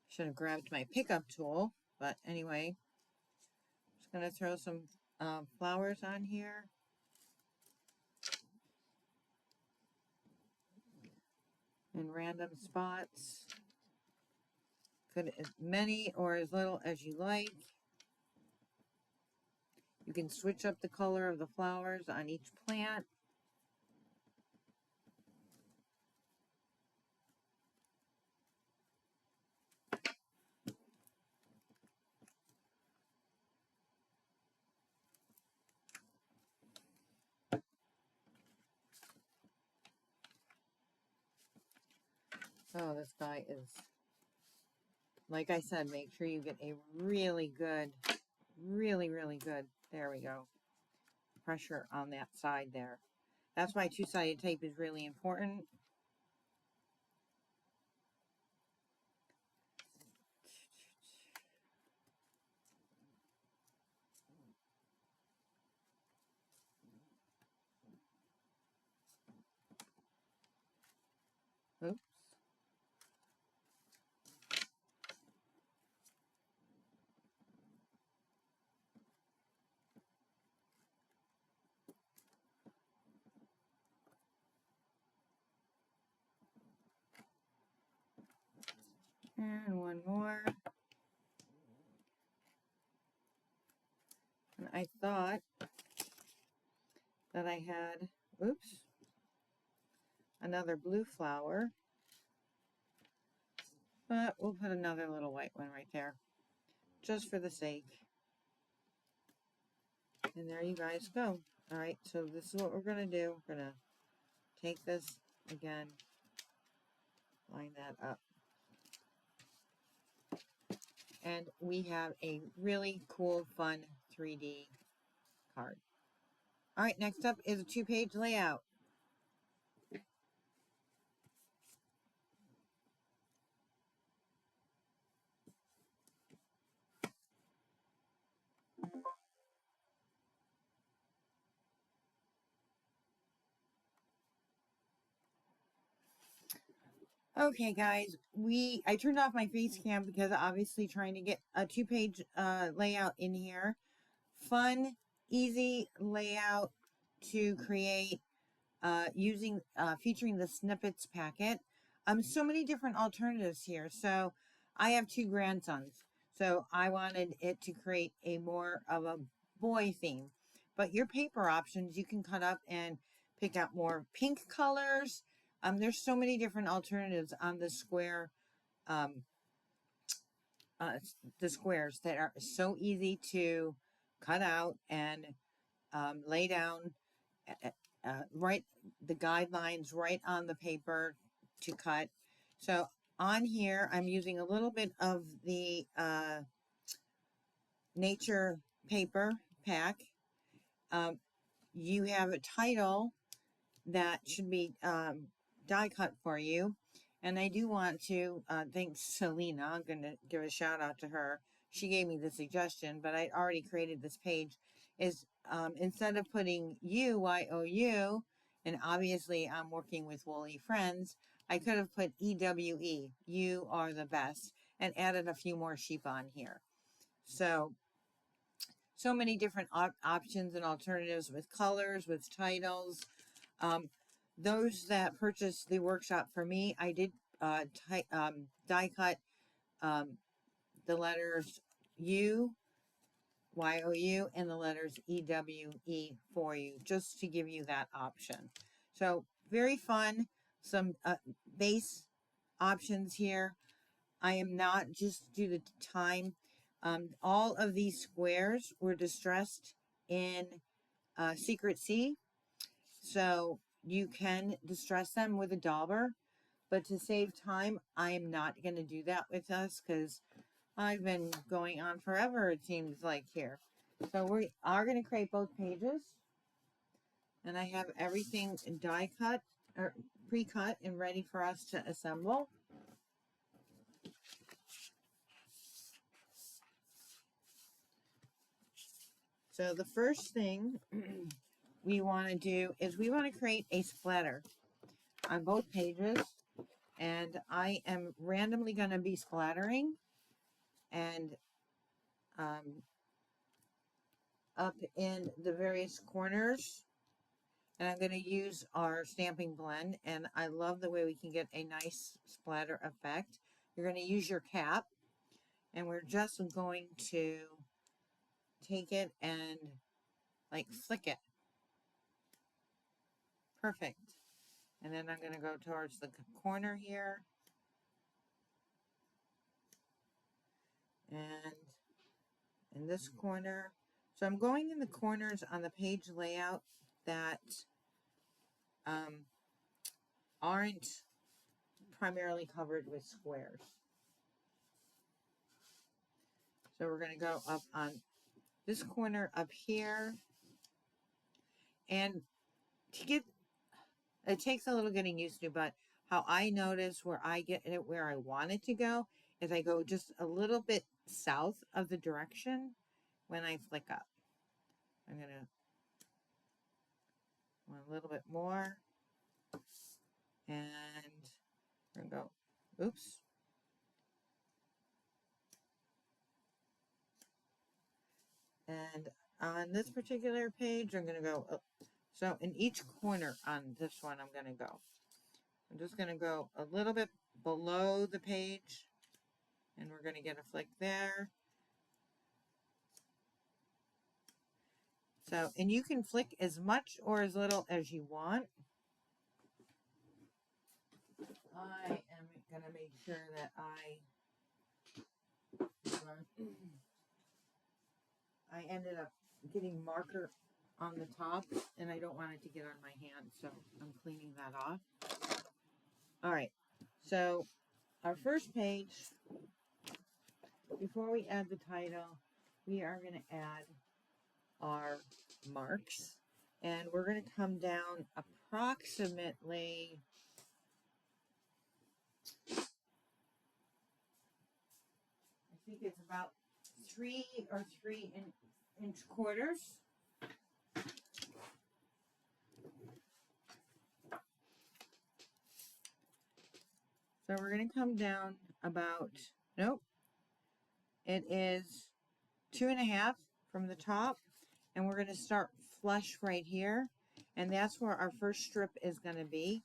Should have grabbed my pickup tool, but anyway, just going to throw some flowers on here. In random spots. Put as many or as little as you like. You can switch up the color of the flowers on each plant. Oh, this guy is, like I said, make sure you get a really good, really good, there we go, pressure on that side there. That's why two-sided tape is really important. Oops. And one more. And I thought that I had, oops, another blue flower. But we'll put another little white one right there, just for the sake. And there you guys go. All right, so this is what we're going to do. We're going to take this again, line that up. And we have a really cool, fun 3D card. All right, next up is a 2-page layout. Okay, guys, I turned off my face cam because obviously trying to get a 2-page layout in here. Fun, easy layout to create using featuring the snippets packet. So many different alternatives here. So I have 2 grandsons, so I wanted it to create a more of a boy theme. But your paper options, you can cut up and pick out more pink colors. There's so many different alternatives on um, uh, the squares that are so easy to cut out and lay down right the guidelines right on the paper to cut. So on here, I'm using a little bit of the nature paper pack. Um, you have a title that should be die cut for you. And I do want to thank Selena. I'm going to give a shout out to her. She gave me the suggestion, but I already created this page. Is instead of putting you, YOU, and obviously I'm working with Woolly Friends, I could have put EWE, you are the best, and added a few more sheep on here. So many different options and alternatives with colors, with titles. Um, those that purchased the workshop for me, I did die cut um, the letters U, YOU, and the letters EWE for you, just to give you that option. So very fun. Some base options here. I am not, just due to time, all of these squares were distressed in Secret C. So you can distress them with a dauber, but to save time, I am not going to do that with us because I've been going on forever, it seems like here. So we are going to create both pages, and I have everything die cut or pre-cut and ready for us to assemble. So the first thing we want to do is we want to create a splatter on both pages, and I am randomly going to be splattering and up in the various corners, and I'm going to use our stamping blend, and I love the way we can get a nice splatter effect. You're going to use your cap, and we're just going to take it and like flick it. Perfect. And then I'm going to go towards the corner here, and in this corner. So I'm going in the corners on the page layout that aren't primarily covered with squares. So we're going to go up on this corner up here, and to get, it takes a little getting used to, but how I notice where I get it where I want it to go is I go just a little bit south of the direction when I flick up. I'm going to want a little bit more, and we're going to go, oops. And on this particular page, I'm going to go, so in each corner on this one, I'm going to go. I'm just going to go a little bit below the page, and we're going to get a flick there. So, and you can flick as much or as little as you want. I am going to make sure that I ended up getting marker on the top, and I don't want it to get on my hand, so I'm cleaning that off. All right, so our first page, before we add the title, we are going to add our marks, and we're going to come down approximately, I think it's about 3 or 3-inch quarters. So we're going to come down about, nope, it is 2.5 from the top. And we're going to start flush right here. And that's where our first strip is going to be.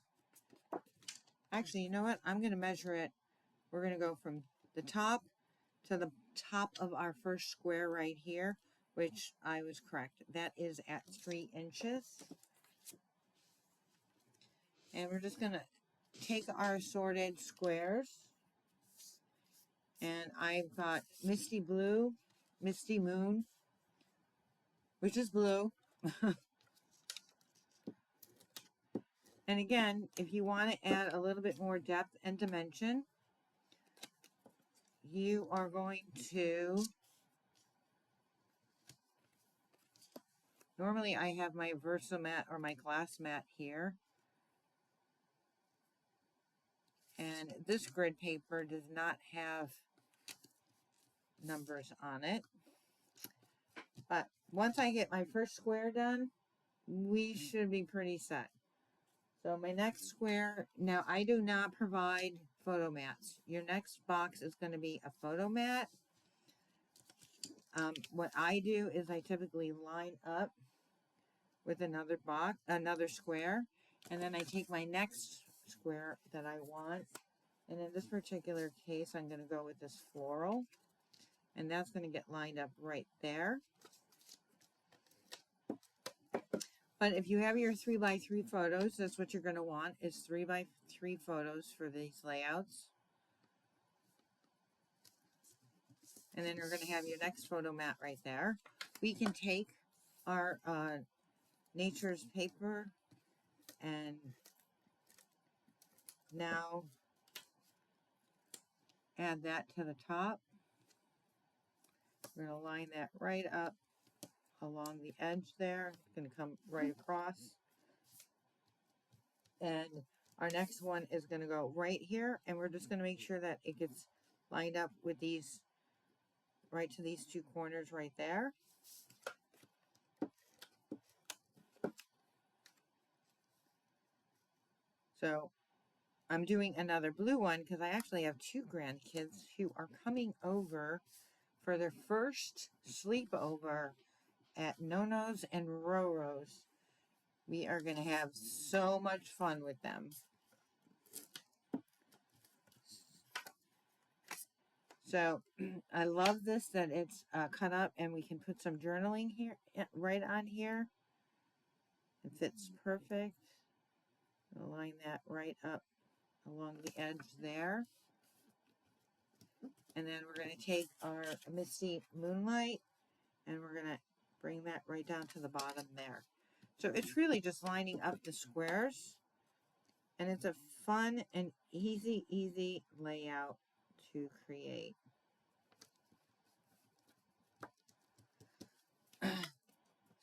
Actually, you know what? I'm going to measure it. We're going to go from the top to the top of our first square right here, which I was correct. That is at 3 inches. And we're just going to take our assorted squares. And I've got Misty Blue, Misty Moon, which is blue. And again, if you want to add a little bit more depth and dimension, you are going to, normally I have my Versamat or my glass mat here. And this grid paper does not have numbers on it. But once I get my first square done, we should be pretty set. So my next square, now I do not provide photo mats. Your next box is going to be a photo mat. What I do is I typically line up with another box, another square, and then I take my next square that I want, and in this particular case I'm going to go with this floral, and that's going to get lined up right there. But if you have your 3x3 photos, that's what you're going to want, is 3x3 photos for these layouts. And then you're going to have your next photo mat right there. We can take our nature's paper and now add that to the top. We're going to line that right up along the edge there. It's going to come right across. And our next one is going to go right here, and we're just going to make sure that it gets lined up with these, right to these two corners right there. So I'm doing another blue one because I actually have 2 grandkids who are coming over for their first sleepover at Nono's and Roro's. We are going to have so much fun with them. So I love this that it's cut up and we can put some journaling here, right on here. It fits perfect. I'll line that right up along the edge there. And then we're going to take our Misty Moonlight and we're going to bring that right down to the bottom there. So it's really just lining up the squares. And it's a fun and easy layout to create.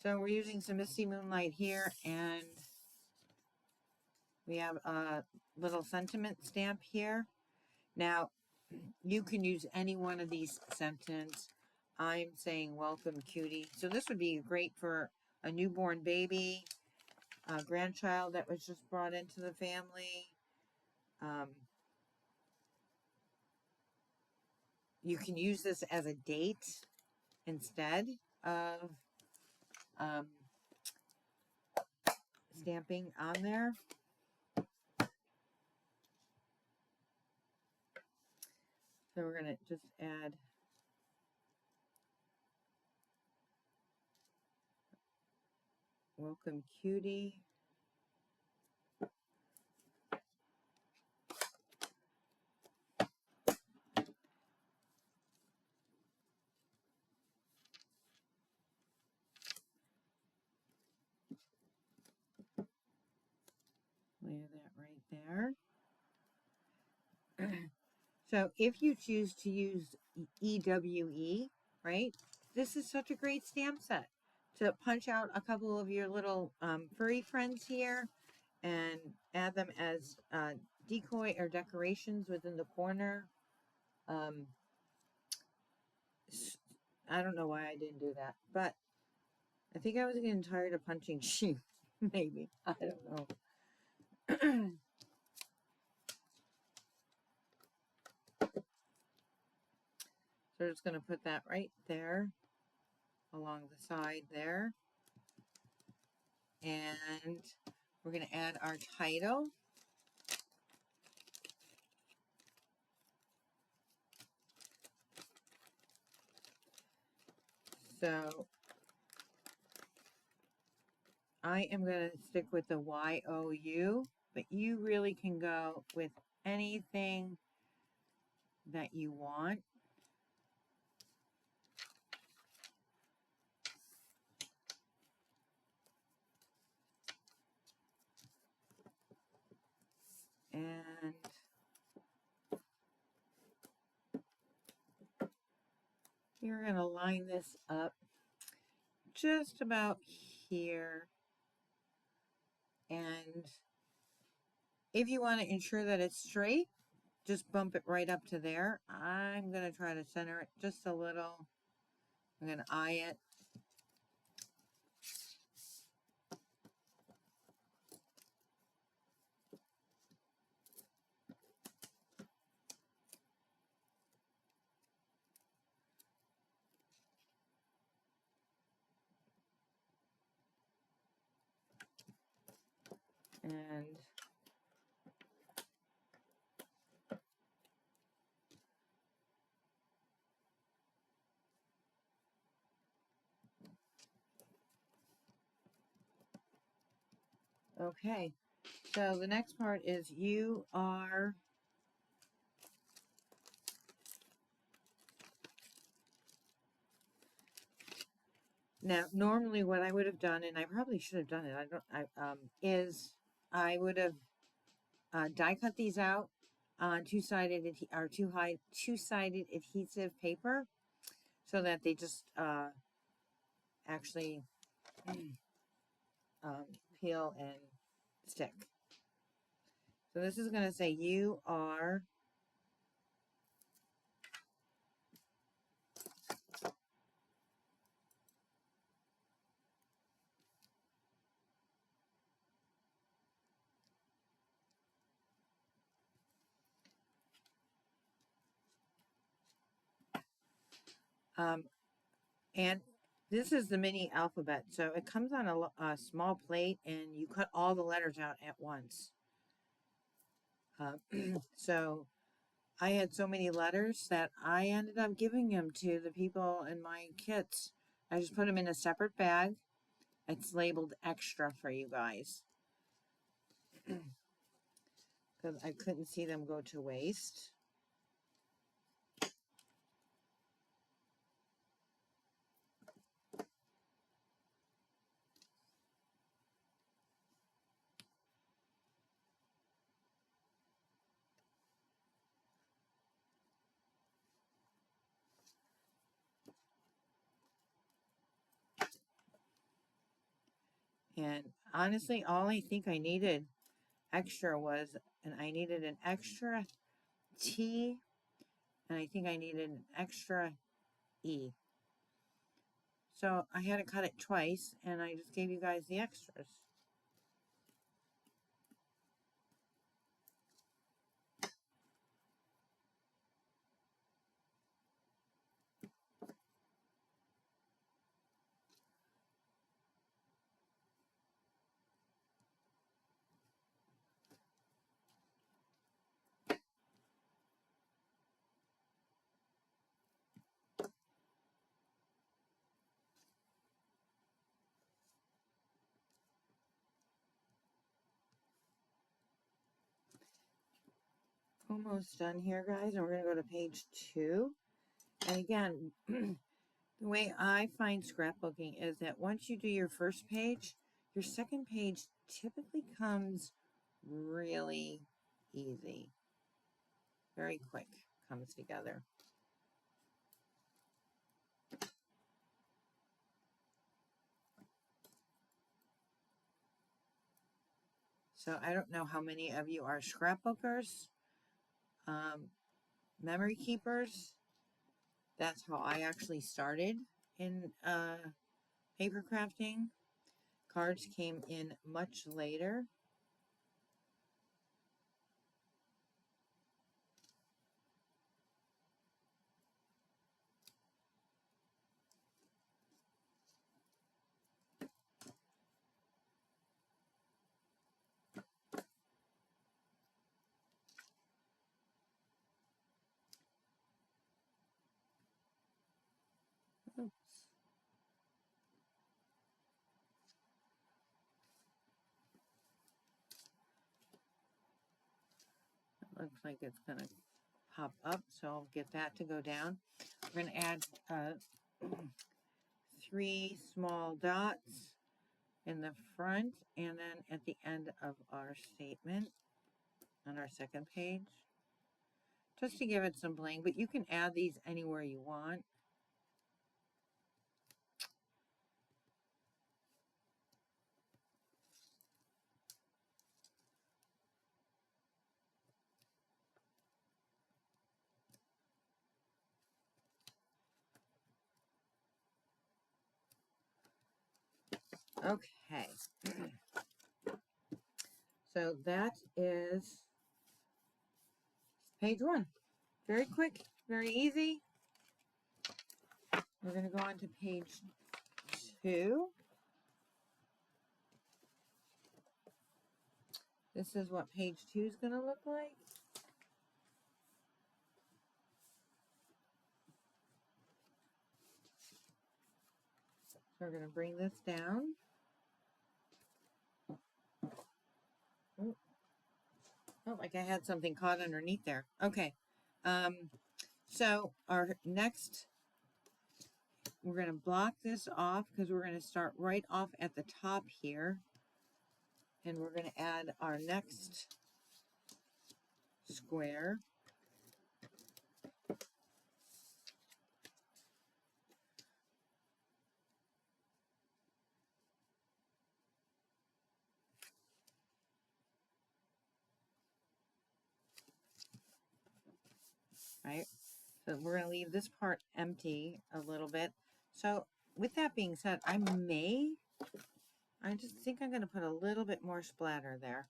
So we're using some Misty Moonlight here, and we have a little sentiment stamp here. Now, you can use any one of these sentiments. I'm saying welcome, cutie. So this would be great for a newborn baby, a grandchild that was just brought into the family. You can use this as a date instead of stamping on there. So we're going to just add welcome, cutie. Layer that right there. So if you choose to use EWE, right, this is such a great stamp set to punch out a couple of your little furry friends here and add them as decoy or decorations within the corner. I don't know why I didn't do that, but I think I was getting tired of punching sheep. Maybe. I don't know. So we're just going to put that right there along the side there. And we're going to add our title. So I am going to stick with the YOU, but you really can go with anything that you want. And you're going to line this up just about here. And if you want to ensure that it's straight, just bump it right up to there. I'm going to try to center it just a little. I'm going to eye it. And okay, so the next part is you are now normally what I would have done, and I probably should have done it, is I would have die cut these out on two-sided two-sided adhesive paper so that they just actually peel and stick. So this is going to say you are and this is the mini alphabet. So it comes on a small plate and you cut all the letters out at once. So I had so many letters that I ended up giving them to the people in my kits. I just put them in a separate bag. It's labeled extra for you guys. Because I couldn't see them go to waste. And honestly, all I think I needed extra was, and I needed an extra T, and I think I needed an extra E. So I had to cut it twice, and I just gave you guys the extras. Almost done here, guys, and we're going to go to page 2. And again, the way I find scrapbooking is that once you do your first page, your second page typically comes really easy. Very quick comes together. So I don't know how many of you are scrapbookers, memory keepers. That's how I actually started in paper crafting. Cards came in much later. looks like it's going to pop up, so I'll get that to go down. We're going to add 3 small dots in the front and then at the end of our statement on our second page, just to give it some bling, but you can add these anywhere you want. Okay, so that is page 1. Very quick, very easy. We're going to go on to page 2. This is what page 2 is going to look like. So we're going to bring this down. Oh, like I had something caught underneath there. Okay. So our next, we're going to block this off because we're going to start right off at the top here. And we're going to add our next square. Right? So we're going to leave this part empty a little bit. So with that being said, I just think I'm going to put a little bit more splatter there.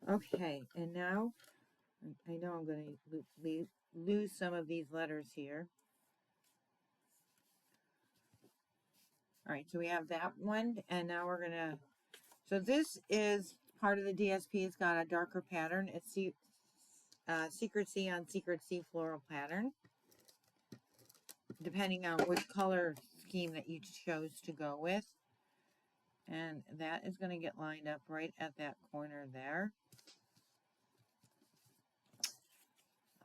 Okay, and now I know I'm going to lose some of these letters here. All right, so we have that one, and now we're going to, so this is part of the DSP. It's got a darker pattern. It's Secret C on Secret C floral pattern, depending on which color scheme that you chose to go with. And that is going to get lined up right at that corner there.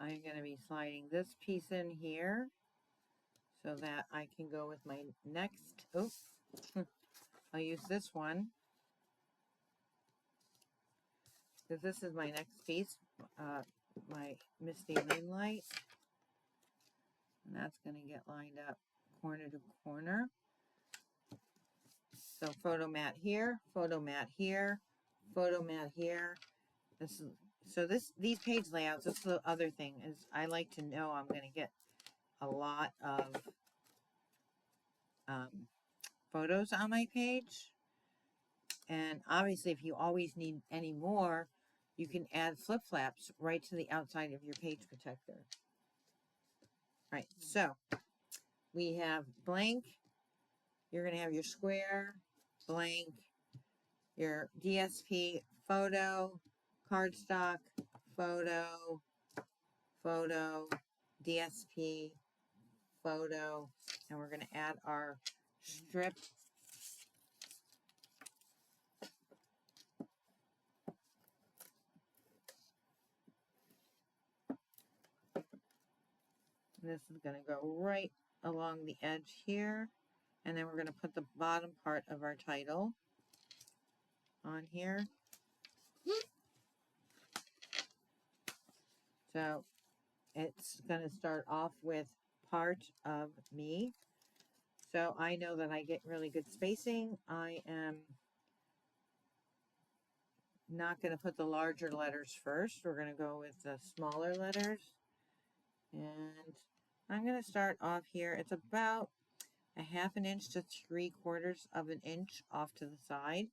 I'm going to be sliding this piece in here so that I can go with my next, I'll use this one because this is my next piece, my Misty Moonlight. And that's going to get lined up corner to corner. So photo mat here, photo mat here, photo mat here. These page layouts, this is the other thing, is I like to know I'm going to get a lot of photos on my page. And obviously, if you always need any more, you can add flip flaps right to the outside of your page protector. All right, so we have blank. You're going to have your square, blank, your DSP, photo, cardstock, photo, photo, DSP, photo, and we're going to add our strip. This is going to go right along the edge here, and then we're going to put the bottom part of our title on here. So it's going to start off with part of me. So I know that I get really good spacing. I am not going to put the larger letters first. We're going to go with the smaller letters. And I'm going to start off here. It's about a 1/2 inch to 3/4 of an inch off to the side.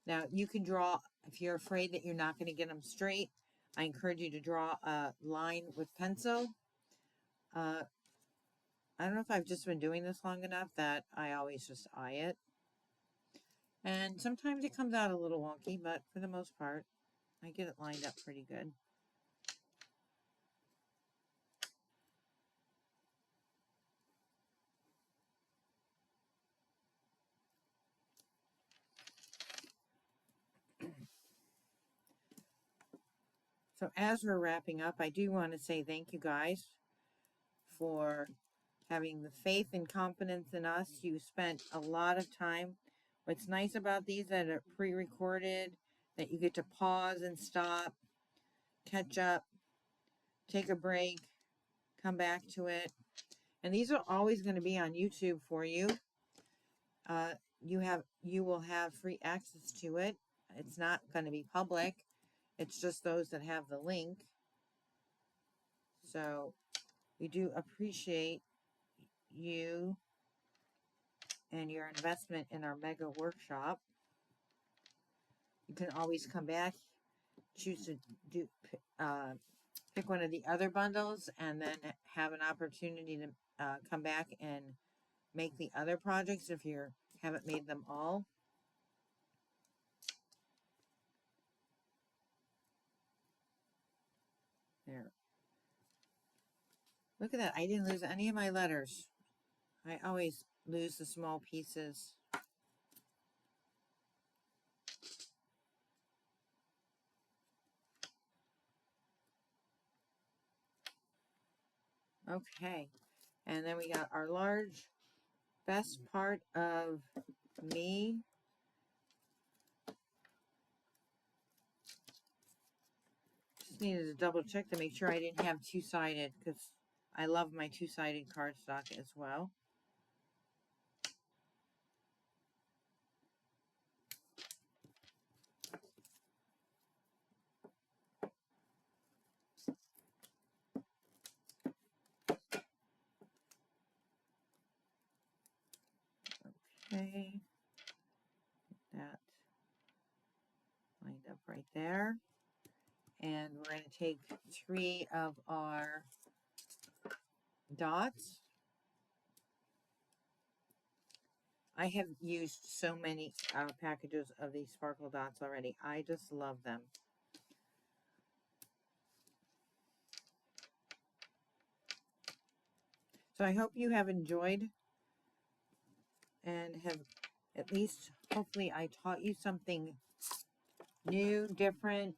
Now you can draw, if you're afraid that you're not going to get them straight, I encourage you to draw a line with pencil. I don't know if I've just been doing this long enough that I always just eye it. And sometimes it comes out a little wonky, but for the most part, I get it lined up pretty good. So as we're wrapping up, I do want to say thank you guys for having the faith and confidence in us. You spent a lot of time. What's nice about these that are pre-recorded, that you get to pause and stop, catch up, take a break, come back to it. And these are always going to be on YouTube for you. You will have free access to it. It's not going to be public. It's just those that have the link. So we do appreciate you and your investment in our mega workshop. You can always come back, choose to do pick one of the other bundles, and then have an opportunity to come back and make the other projects if you haven't made them all. There. Look at that. I didn't lose any of my letters. I always lose the small pieces. Okay. And then we got our large best part of me. Just needed to double check to make sure I didn't have two-sided, because I love my two-sided cardstock as well. Okay. Get that lined up right there. And we're going to take 3 of our dots. I have used so many packages of these sparkle dots already. I just love them. So I hope you have enjoyed and have at least, hopefully I taught you something new, different.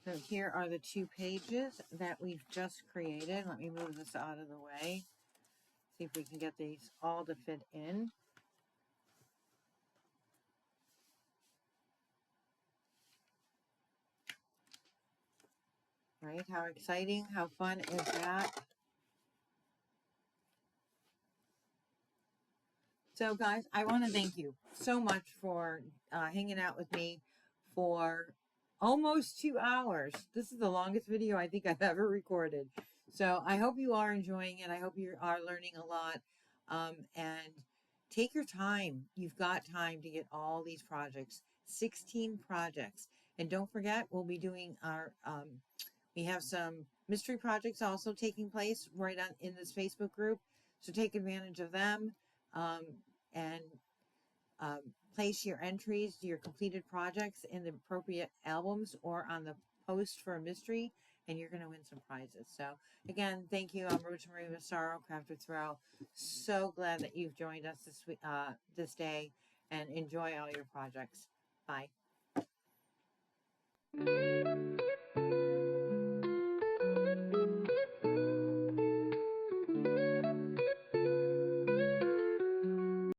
So here are the 2 pages that we've just created. Let me move this out of the way. See if we can get these all to fit in. Right? How exciting, how fun is that? So guys, I want to thank you so much for hanging out with me for almost 2 hours. This is the longest video I think I've ever recorded. So I hope you are enjoying it. I hope you are learning a lot. And take your time. You've got time to get all these projects. 16 projects. And don't forget, we'll be doing our, we have some mystery projects also taking place right on in this Facebook group. So take advantage of them. And place your entries, your completed projects in the appropriate albums or on the post for a mystery, and you're going to win some prizes. So again, thank you. I'm Rosemary Massaro, Craft with Throw. So glad that you've joined us this day, and enjoy all your projects. Bye.